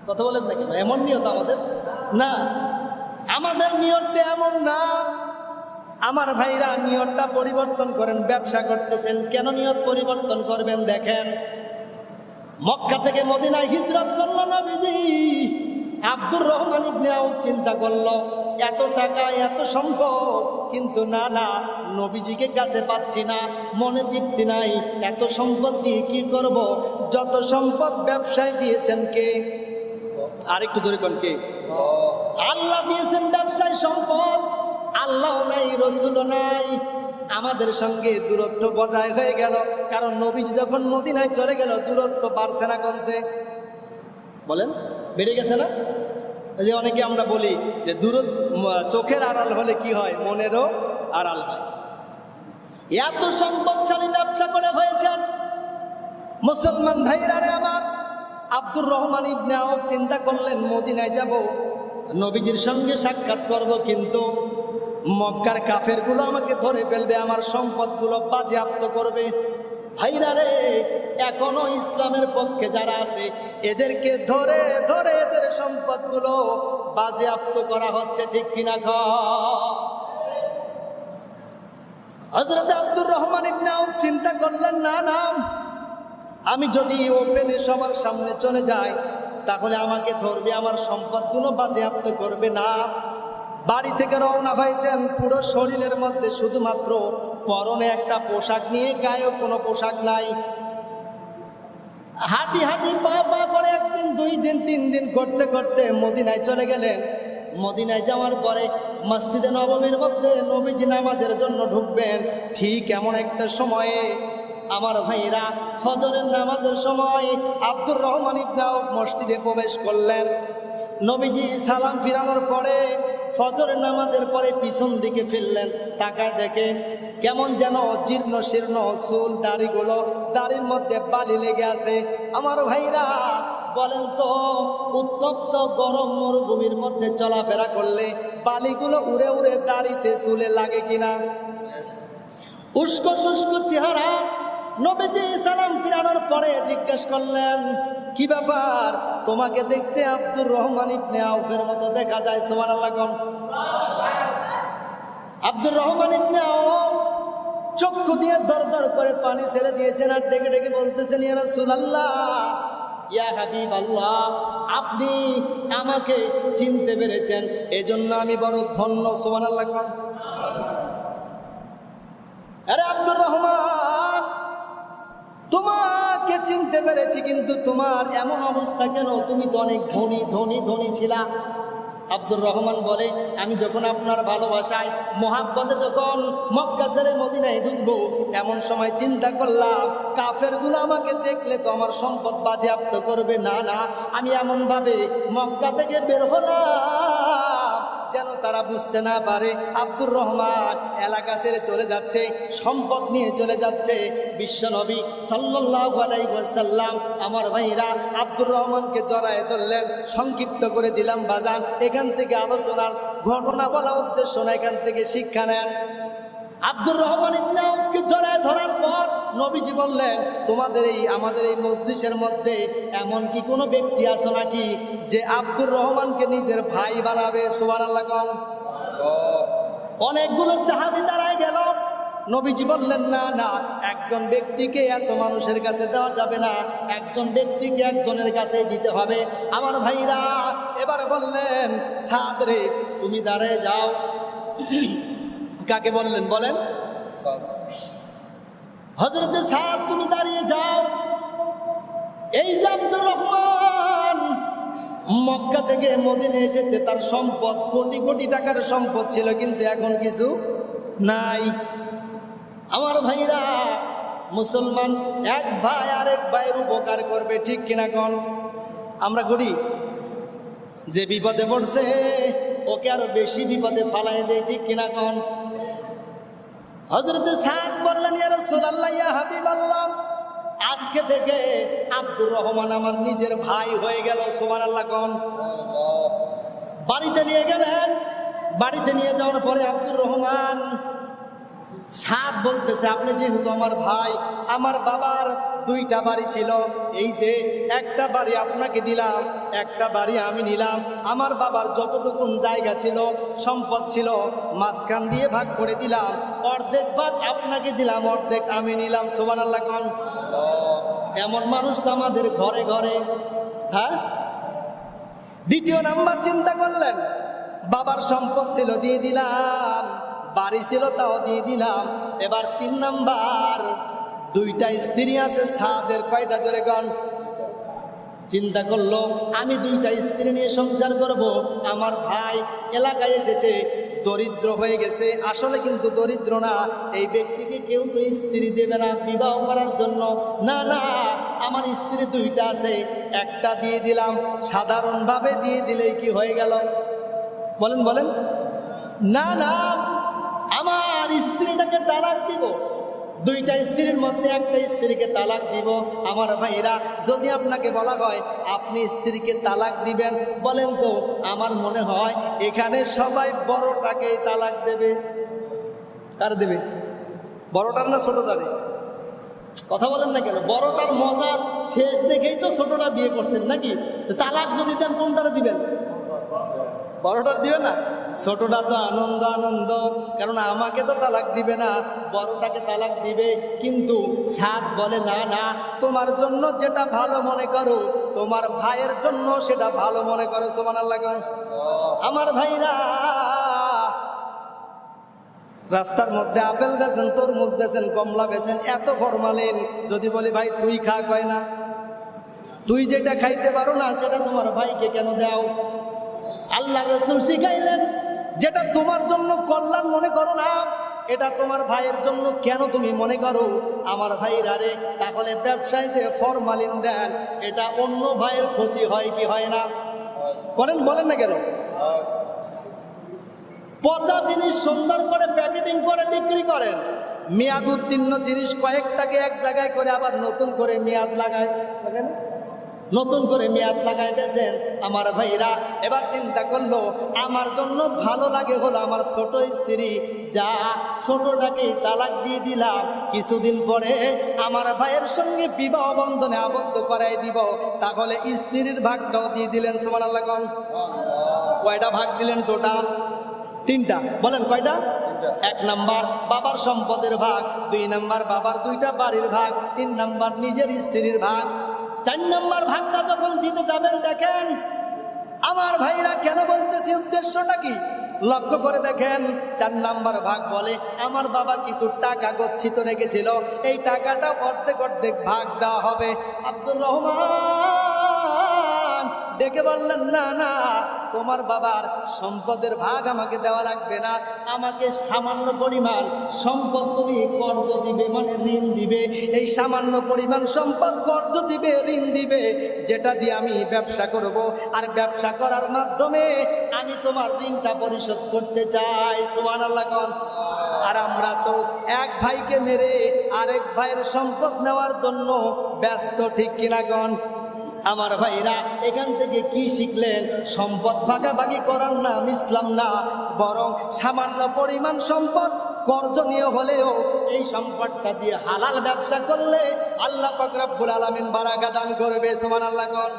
কথা বলেন না কেন? এমন নিয়ত আমাদের না, আমাদের নিয়ত এমন না। আমার ভাইরা, নিয়তটা পরিবর্তন করেন। ব্যবসা করতেছেন, কেন নিয়ত পরিবর্তন করবেন? দেখেন, মক্কা থেকে মদিনায় হিজরত করলো নবীজি। আব্দুর রহমান ইবনে আউফ চিন্তা করলো, এত টাকা, এত সম্পদ, কিন্তু না না, নবীজিকে কাছে পাচ্ছি না, মনে তৃপ্তি নাই, এত সম্পদ দিয়ে কি করব? যত সম্পদ ব্যবসায় দিয়েছেন কে? আরেকটু জোরে কোন কে? আল্লাহ দিয়েছেন ব্যবসায় সম্পদ। আল্লাহ নাই, রসুলও নাই, আমাদের সঙ্গে দূরত্ব বজায় হয়ে গেল। কারণ নবীজি যখন মদিনায় চলে গেল, দূরত্ব বাড়ছে না কমছে? বলেন, বেড়ে গেছে না? যে অনেকে আমরা বলি যে চোখের আড়াল হলে কি হয়, মনেরও আড়াল হয়। এত সম্পদশালী ব্যবসা করে হয়েছেন মুসলমান ভাইরা রে আমার। আব্দুর রহমান ইবনে আওফ চিন্তা করলেন, মদিনায় যাব, নবীজির সঙ্গে সাক্ষাৎ করব, কিন্তু মক্কার কাফেরগুলো আমাকে ধরে ফেলবে, আমার সম্পদগুলো বাজেয়াপ্ত করবে। ভাইরা রে, এখনো ইসলামের পক্ষে যারা আছে এদেরকে ধরে ধরে এদের সম্পদগুলো বাজেয়াপ্ত করা হচ্ছে, ঠিক কিনা? হযরত আব্দুর রহমান ইবনে আওফ চিন্তা করলেন, না না, আমি যদি ওপেনে সবার সামনে চলে যাই তাহলে আমাকে ধরবে, আমার সম্পদগুলো বাজেয়াপ্ত করবে না। বাড়ি থেকে রওনা হয়েছেন, পুরো শরীরের মধ্যে শুধুমাত্র পরনে একটা পোশাক নিয়ে, গায়েও কোনো পোশাক নাই। হাঁটি হাঁটি পা পা করে একদিন, 2 দিন, 3 দিন করতে করতে মদিনায় চলে গেলেন। মদিনায় যাওয়ার পরে মসজিদে নববীর মধ্যে নবীজি নামাজের জন্য ঢুকবেন। ঠিক এমন একটা সময়ে আমার ভাইরা, ফজরের নামাজের সময় আব্দুর রহমান ইবনে আওফ মসজিদে প্রবেশ করলেন। নবীজি সালাম ফিরানোর পরে, ফজরের নামাজের পরে পিছন দিকে ফিরলেন, তাকায় দেখে কেমন যেন জীর্ণ শীর্ণ চুল, দাড়িগুলো, দাড়ির মধ্যে বালি লেগে আছে। আমার ভাইরা, বলেন তো উত্তপ্ত গরম মরুভূমির মধ্যে চলাফেরা করলে বালিগুলো উড়ে উড়ে দাড়িতে চুলে লাগে কিনা? উস্কো শুষ্ক চেহারা। নবীজি সালাম ফিরানোর পরে জিজ্ঞেস করলেন, কি ব্যাপার, তোমাকে দেখতে আব্দুর রহমান ইবনে আউফের মতো দেখা যায়। সুবহানাল্লাহ। আব্দুর রহমান ইবনে আউফ চক্ষু দিয়ে দরদর করে পানি ছেড়ে দিয়েছেন আর ডেকে ডেকে বলতেছেন, ইয়া রাসূলুল্লাহ, ইয়া হাবিবাল্লাহ, আপনি আমাকে চিনতে পেরেছেন, এজন্য আমি বড় ধন্য। সুবহানাল্লাহ। আরে আব্দুর রহমান, তোমাকে চিনতে পেরেছি, কিন্তু তোমার এমন অবস্থা কেন? তুমি তো অনেক ধনী ধনী ধনী ছিলা। আব্দুর রহমান বলে, আমি যখন আপনার ভালোবাসায় মোহাব্বতে যখন মক্কা ছেড়ে মদিনায় ঢুকবো, এমন সময় চিন্তা করলাম কাফেরগুলো আমাকে দেখলে তো আমার সম্পদ বাজেয়াপ্ত করবে। না না, আমি এমনভাবে মক্কা থেকে বের হলাম যেন তারা বুঝতে না পারে আব্দুর রহমান এলাকা ছেড়ে চলে যাচ্ছে, সম্পদ নিয়ে চলে যাচ্ছে। বিশ্বনবী সাল্লাল্লাহু আলাইহি ওয়াসাল্লাম আমার ভাইরা আব্দুর রহমানকে জড়ায় ধরলেন। সংক্ষিপ্ত করে দিলাম বাজান, এখান থেকে আলোচনার ঘটনা বলা উদ্দেশ্য না, এখান থেকে শিক্ষা নেন। আব্দুর রহমান ইবনে আউফকে জড়ায় ধরার পর নবীজি বললেন, আমাদের এই মজলিসের মধ্যে এমন কি কোনো ব্যক্তি আছে নাকি যে আব্দুর রহমানকে নিজের ভাই বানাবে? সুবহানাল্লাহ। অনেকগুলো সাহাবী দাঁড়ায় গেল। নবীজি বললেন, না না, একজন ব্যক্তিকে এত মানুষের কাছে দেওয়া যাবে না, একজন ব্যক্তিকে একজনের কাছে দিতে হবে। আমার ভাইরা এবার বললেন, সাদ রে, তুমি দাঁড়ায় যাও। কাকে বললেন বলেন? হযরতে সাদ, তুমি দাঁড়িয়ে যাও। এই যে আব্দুর রহমান মক্কা থেকে মদিনা এসেছে, তার সম্পদ কোটি কোটি টাকার সম্পদ ছিল, কিন্তু এখন কিছু নাই। আমার ভাইরা, মুসলমান এক ভাই আরেক ভাইয়ের উপকার করবে, ঠিক কিনা কোন? আমরা করি। যে বিপদে পড়ছে ওকে আরো বেশি বিপদে ফালাই দেয়, ঠিক কিনা কোন? হযরতে সাদ বললেন, ইয়া রাসূলুল্লাহ, ইয়া হাবিবাল্লাহ, আজকে থেকে আব্দুর রহমান আমার নিজের ভাই হয়ে গেল। সুবহানাল্লাহ। কোন? বাড়িতে নিয়ে গেলেন। বাড়িতে নিয়ে যাওয়ার পরে আব্দুর রহমান সাদ বলতেছে, আপনি যেহেতু আমার ভাই, আমার বাবার দুইটা বাড়ি ছিল, এই যে একটা বাড়ি আপনাকে দিলাম, একটা বাড়ি আমি নিলাম। আমার বাবার যতটুকুন জায়গা ছিল, সম্পদ ছিল, মাঝখান দিয়ে ভাগ করে দিলাম। অর্ধেক ভাগ আপনাকে দিলাম, অর্ধেক আমি নিলাম। সুবহানাল্লাহ। কোন? এমন মানুষ তো আমাদের ঘরে ঘরে। হ্যাঁ। দ্বিতীয় নাম্বার চিন্তা করলেন, বাবার সম্পদ ছিল, দিয়ে দিলাম, বাড়ি ছিল, তাও দিয়ে দিলাম। এবার 3 নাম্বার, দুইটা স্ত্রী আছে সাদের। কয়টা? জোরে কোন? চিন্তা করলো, আমি দুইটা স্ত্রী নিয়ে সংসার করব। আমার ভাই এলাকায় এসেছে, দরিদ্র হয়ে গেছে। আসলে কিন্তু দরিদ্র না, এই ব্যক্তিকে কেউ তো স্ত্রী দেবে না বিবাহ করার জন্য। না না, আমার স্ত্রী দুইটা আছে, একটা দিয়ে দিলাম। সাধারণভাবে দিয়ে দিলেই কি হয়ে গেল? বলেন বলেন। না না, আমার স্ত্রীটাকে তালাক দিব। দুইটা স্ত্রীর মধ্যে একটা স্ত্রীকে তালাক দিব। আমার ভাইরা, যদি আপনাকে বলা হয় আপনি স্ত্রীকে তালাক দিবেন, বলেন তো, আমার মনে হয় এখানে সবাই বড়টাকেই তালাক দেবে। কার দেবে? বড়টার না ছোটটারে? কথা বলেন না কেন? বড়টার মজা শেষ দেখেই তো ছোটটা বিয়ে করছেন নাকি? তালাক যদি দেন কোনটারে দিবেন? বড়টার দিবে না? ছোটটা তো আনন্দ আনন্দ, কারণ আমাকে তো তালাক দিবে না, বড়টাকে তালাক দিবে। কিন্তু সাদ বলে, না না, তোমার জন্য যেটা ভালো মনে করো, তোমার ভাইয়ের জন্য সেটা ভালো মনে করো। সুবহানাল্লাহ। আমার ভাইরা, রাস্তার মধ্যে আপেল বেচেন, তরমুজ বেচেন, কমলা বেচেন, এত ফরমালিন। যদি বলি ভাই তুই খা, কয় না। তুই যেটা খাইতে পারো না সেটা তোমার ভাইকে কেন দাও? আল্লাহ রাসূল শিখাইলেন, যেটা তোমার জন্য কল্যাণ মনে করো না, এটা তোমার ভাইয়ের জন্য কেন তুমি মনে করো? আমার ভাইরা রে, তাহলে ব্যবসায় যে ফরমালিন দেন, এটা অন্য ভাইয়ের ক্ষতি হয় কি হয় না? করেন? বলেন না কেন? পচা জিনিস সুন্দর করে প্যাকেটিং করে বিক্রি করেন, মেয়াদ উত্তীর্ণ জিনিস কয়েকটাকে এক জায়গায় করে আবার নতুন করে মেয়াদ লাগায়। নতুন করে মেয়াদ লাগাইতেছেন। আমার ভাইরা এবার চিন্তা করলো আমার জন্য ভালো লাগে হলো আমার ছোট স্ত্রী, যা ছোটটাকে তালাক দিয়ে দিলাম, কিছুদিন পরে আমার ভাইয়ের সঙ্গে বিবাহ বন্ধনে আবদ্ধ করাই দিব, তাহলে স্ত্রীর ভাগটাও দিয়ে দিলেন। সুবহানাল্লাহ। কোন কয়টা ভাগ দিলেন? টোটাল 3টা। বলেন কয়টা? 1 নাম্বার বাবার সম্পদের ভাগ, 2 নাম্বার বাবার 2টা বাড়ির ভাগ, 3 নাম্বার নিজের স্ত্রীর ভাগ। 4 নাম্বার ভাগটা যখন দিতে যাবেন, দেখেন আমার ভাইরা কেন বলতেছি, উদ্দেশ্যটা কি লক্ষ্য করে দেখেন। 4 নাম্বার ভাগ বলে আমার বাবা কিছু টাকা গচ্ছিত রেখেছিল, এই টাকাটা অর্ধেক অর্ধেক ভাগ দেওয়া হবে। আব্দুর রহমান ডেকে বললেন, না না, তোমার বাবার সম্পদের ভাগ আমাকে দেওয়া লাগবে না, আমাকে সামান্য পরিমাণ সম্পদ তুমি কর্জ দিবে, মানে ঋণ দিবে। এই সামান্য পরিমাণ সম্পদ কর্জ দিবে, ঋণ দিবে, যেটা দিয়ে আমি ব্যবসা করব, আর ব্যবসা করার মাধ্যমে আমি তোমার ঋণটা পরিশোধ করতে চাই। সুবহানাল্লাহ। কোন আর আমরা তো এক ভাইকে মেরে আরেক ভাইয়ের সম্পদ নেওয়ার জন্য ব্যস্ত, ঠিক কিনা কোন? আমার ভাইরা এখান থেকে কি শিখলেন? সম্পদ ভাগাভাগি করার নাম ইসলাম না, বরং সামান্য পরিমাণ সম্পদ কর্জ নিয়ে হলেও এই সম্পদটা দিয়ে হালাল ব্যবসা করলে আল্লাহ পাক রব্বুল আলামিন বারাকা দান করবে। সুবহানাল্লাহ। কোন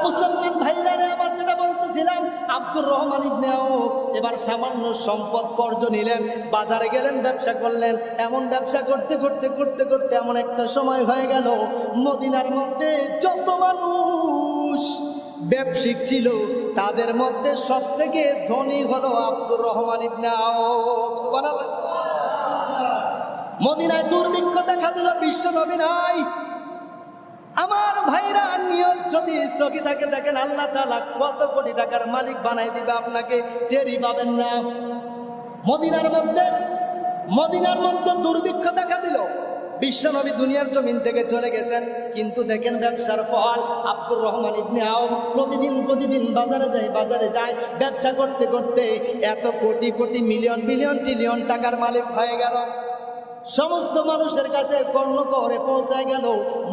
মুসলমান ভাইরা রে, আবার যেটা বলতেছিলাম, আব্দুর রহমান ইবনে আউফ এবার সামান্য সম্পদ কর্জ নিলেন, বাজারে গেলেন, ব্যবসা করলেন। এমন ব্যবসা করতে করতে করতে করতে এমন একটা সময় হয়ে গেল, মদিনার মধ্যে যত মানুষ ব্যবসায়িক ছিল তাদের মধ্যে সব থেকে ধনী হলো আব্দুর রহমান ইবনে আউফ। সুবহানাল্লাহ। মদিনায় দুর্ভিক্ষ দেখা দিল, বিশ্ব নবী নাই। আমার ভাইরা নিয়ত যদি সহি থাকে, দেখেন আল্লাহ তাআলা কত কোটি টাকার মালিক বানাই দিবে, আপনাকে টেরি পাবেন না। মদিনার মধ্যে দুর্ভিক্ষ দেখা দিল, বিশ্বনবী দুনিয়ার জমিন থেকে চলে গেছেন, কিন্তু দেখেন ব্যবসার ফল। আব্দুর রহমান ইবনে আউফ প্রতিদিন বাজারে যায়, ব্যবসা করতে করতে এত crore crore million billion trillion টাকার মালিক হয়ে গেল। সমস্ত মানুষের কাছে কর্ণকরে পৌঁছায় গেল,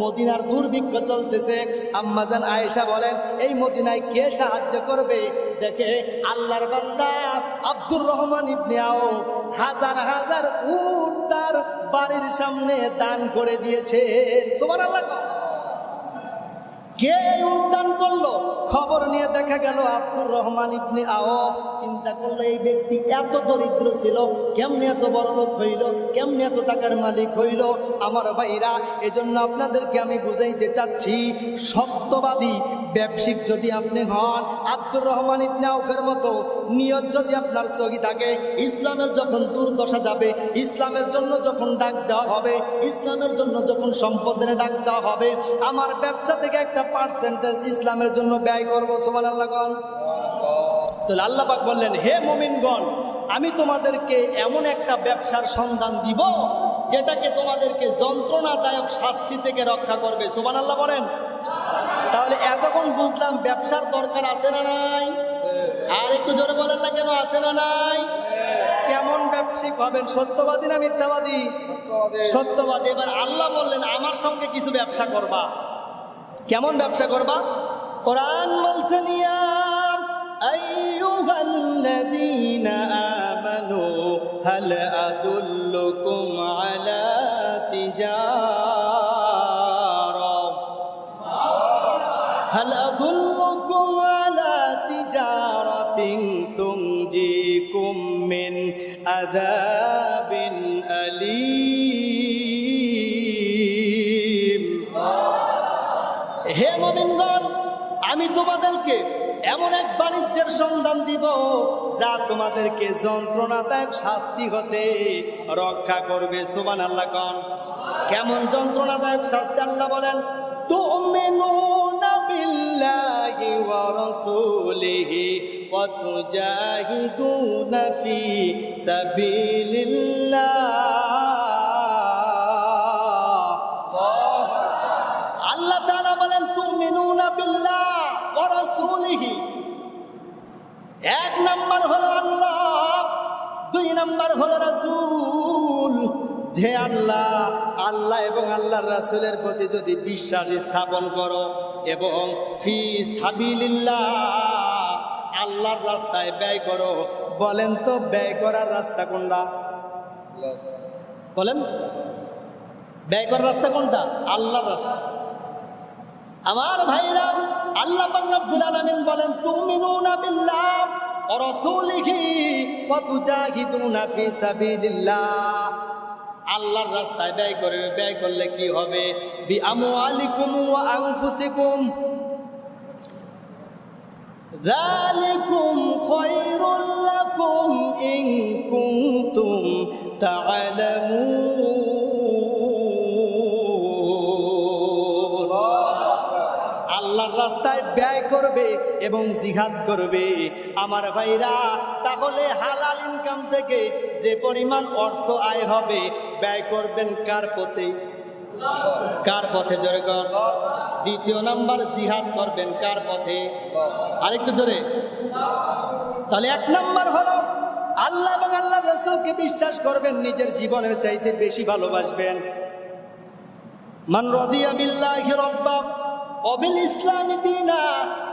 মদিনার দুর্ভিক্ষ চলতেছে। আম্মাজান আয়েশা বলেন, এই মদিনায় কে সাহায্য করবে? দেখে আল্লাহর বান্দা আব্দুর রহমান ইবনে আউফ হাজার হাজার উট তার বাড়ির সামনে দান করে দিয়েছে। সুবহানাল্লাহ। কে উট দান করলো? খবর নিয়ে দেখা গেল আব্দুর রহমান ইবনে আউফ। চিন্তা করলো এই ব্যক্তি এত দরিদ্র ছিল, কেমনে এত বড় লোক হইল, কেমনে এত টাকার মালিক হইল? আমার ভাইরা, এজন্য আপনাদেরকে আমি বুঝাইতে চাচ্ছি, সত্যবাদী ব্যবসায়িক যদি আপনি হন, আব্দুর রহমান ইবনে আউফের মতো নিয়ত যদি আপনার সহি থাকে, ইসলামের যখন দুর্দশা যাবে, ইসলামের জন্য যখন ডাক দেওয়া হবে, ইসলামের জন্য যখন সম্পদের ডাক দেওয়া হবে, আমার ব্যবসা থেকে একটা পার্সেন্টেজ ইসলামের জন্য ব্যয় করবো। সুবহানাল্লাহ। কোন তাহলে আল্লাহ পাক বললেন, হে মুমিনগণ, আমি তোমাদেরকে এমন একটা ব্যবসার সন্ধান দিব যেটাকে তোমাদেরকে যন্ত্রণাদায়ক শাস্তি থেকে রক্ষা করবে। সুবহানাল্লাহ বলেন। তাহলে এতক্ষণ বুঝলাম ব্যবসার দরকার আছে না নাই? আর একটু জোরে বলেন না কেন, আছে না নাই? কেমন ব্যবসায়িক হবেন? সত্যবাদী না মিথ্যাবাদী? সত্যবাদী। এবার আল্লাহ বললেন আমার সঙ্গে কিছু ব্যবসা করবা। কেমন ব্যবসা করবা? কোরআন বলছেন, ইয়া আইয়ুহাল্লাযীনা আমানু হাল আদুল্লুকুম আলা তিজারাতিন তুনজিকুম মিন আযাবিন আলীম। হে মুমিনগণ, আমি তোমাদেরকে এমন এক বাণিজ্যের সন্ধান দিব যা তোমাদেরকে যন্ত্রণাদায়ক শাস্তি হতে রক্ষা করবে। সুবহানাল্লাহ। কোন কেমন যন্ত্রণাদায়ক শাস্তি? আল্লাহ বলেন, তুমিনুনা বিল্লাহি ওয়া রাসূলিহি ওয়া তুজাহিদুনা ফি সাবিলিল্লাহ। আল্লাহ তাআলা বলেন, তুমিনুনা বিল্লাহ ওয়া রাসূলিহি। 1 নাম্বার হলো আল্লাহ, 2 নাম্বার হলো রাসূল। যে আল্লাহ এবং আল্লাহর রাসূলের প্রতি যদি বিশ্বাস স্থাপন করো, এবং ফি সাবিলিল্লাহ, আল্লাহর রাস্তায় ব্যয় করো। বলেন তো ব্যয় করার রাস্তা কোনটা? বলেন, ব্যয় করার রাস্তা কোনটা? আল্লাহর রাস্তা। আমার ভাইরা, আল্লাহ পাক রব্বুল আলামিন বলেন, তুমিনুনা বিল্লাহ ওয়া রাসূলিহি ওয়া তুজাহিদুনা ফি সাবিলিল্লাহ। আল্লাহর রাস্তায় ব্যয় করবে। ব্যয় করলে কি হবে? বি আমওয়ালিকুম ওয়া আনফুসিকুম, যালিকুম খায়রুল লাকুম ইন কুনতুম তা'লামুন। আল্লাহর রাস্তায় ব্যয় করবে এবং জিহাদ করবে আমার ভাইরা। তাহলে হালাল ইনকাম থেকে যে পরিমাণ অর্থ আয় হবে, ব্যয় করবেন কার পথে? কার পথে? জোরে কর। দ্বিতীয় নাম্বার, জিহাদ করবেন কার পথে? আরেকটু জোরে। তাহলে এক নাম্বার হলো আল্লাহ এবং আল্লাহর রাসূলকে বিশ্বাস করবেন, নিজের জীবনের চাইতে বেশি ভালোবাসবেন। মান রাদিয়া বিল্লাহি রাব্বা ওয়া বিল ইসলামি দীনা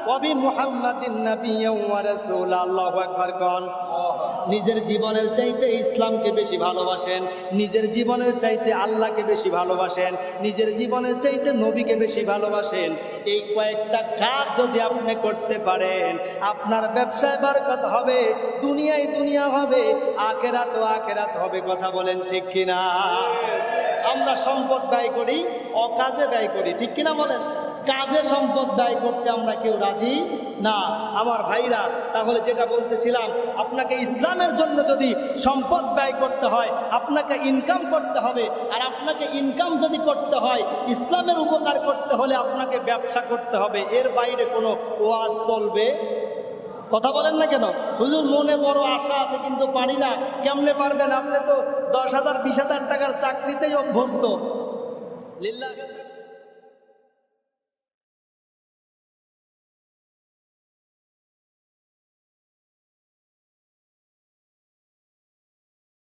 ওয়া বি মুহাম্মাদিন নাবিয়্যান ওয়া রাসূলা। আল্লাহু আকবার কোন। নিজের জীবনের চাইতে ইসলামকে বেশি ভালোবাসেন, নিজের জীবনের চাইতে আল্লাহকে বেশি ভালোবাসেন, নিজের জীবনের চাইতে নবীকে বেশি ভালোবাসেন। এই কয়েকটা কাজ যদি আপনি করতে পারেন, আপনার ব্যবসায় বরকত হবে, দুনিয়ায় দুনিয়া হবে, আখিরাত ও আখিরাত হবে। কথা বলেন ঠিক কিনা? আমরা সম্পদ ব্যয় করি, অকাজে ব্যয় করি, ঠিক কিনা বলেন? কাজে সম্পদ ব্যয় করতে আমরা কেউ রাজি না আমার ভাইরা। তাহলে যেটা বলতেছিলাম, আপনাকে ইসলামের জন্য যদি সম্পদ ব্যয় করতে হয়, আপনাকে ইনকাম করতে হবে। আর আপনাকে ইনকাম যদি করতে হয়, ইসলামের উপকার করতে হলে আপনাকে ব্যবসা করতে হবে। এর বাইরে কোনো ওয়াজ চলবে? কথা বলেন না কেন? হুজুর মনে বড় আশা আছে কিন্তু পারি না। কেমনে পারবেন? আপনি তো 10,000 20,000 টাকার চাকরিতেই অভ্যস্ত। লিল্লাহ।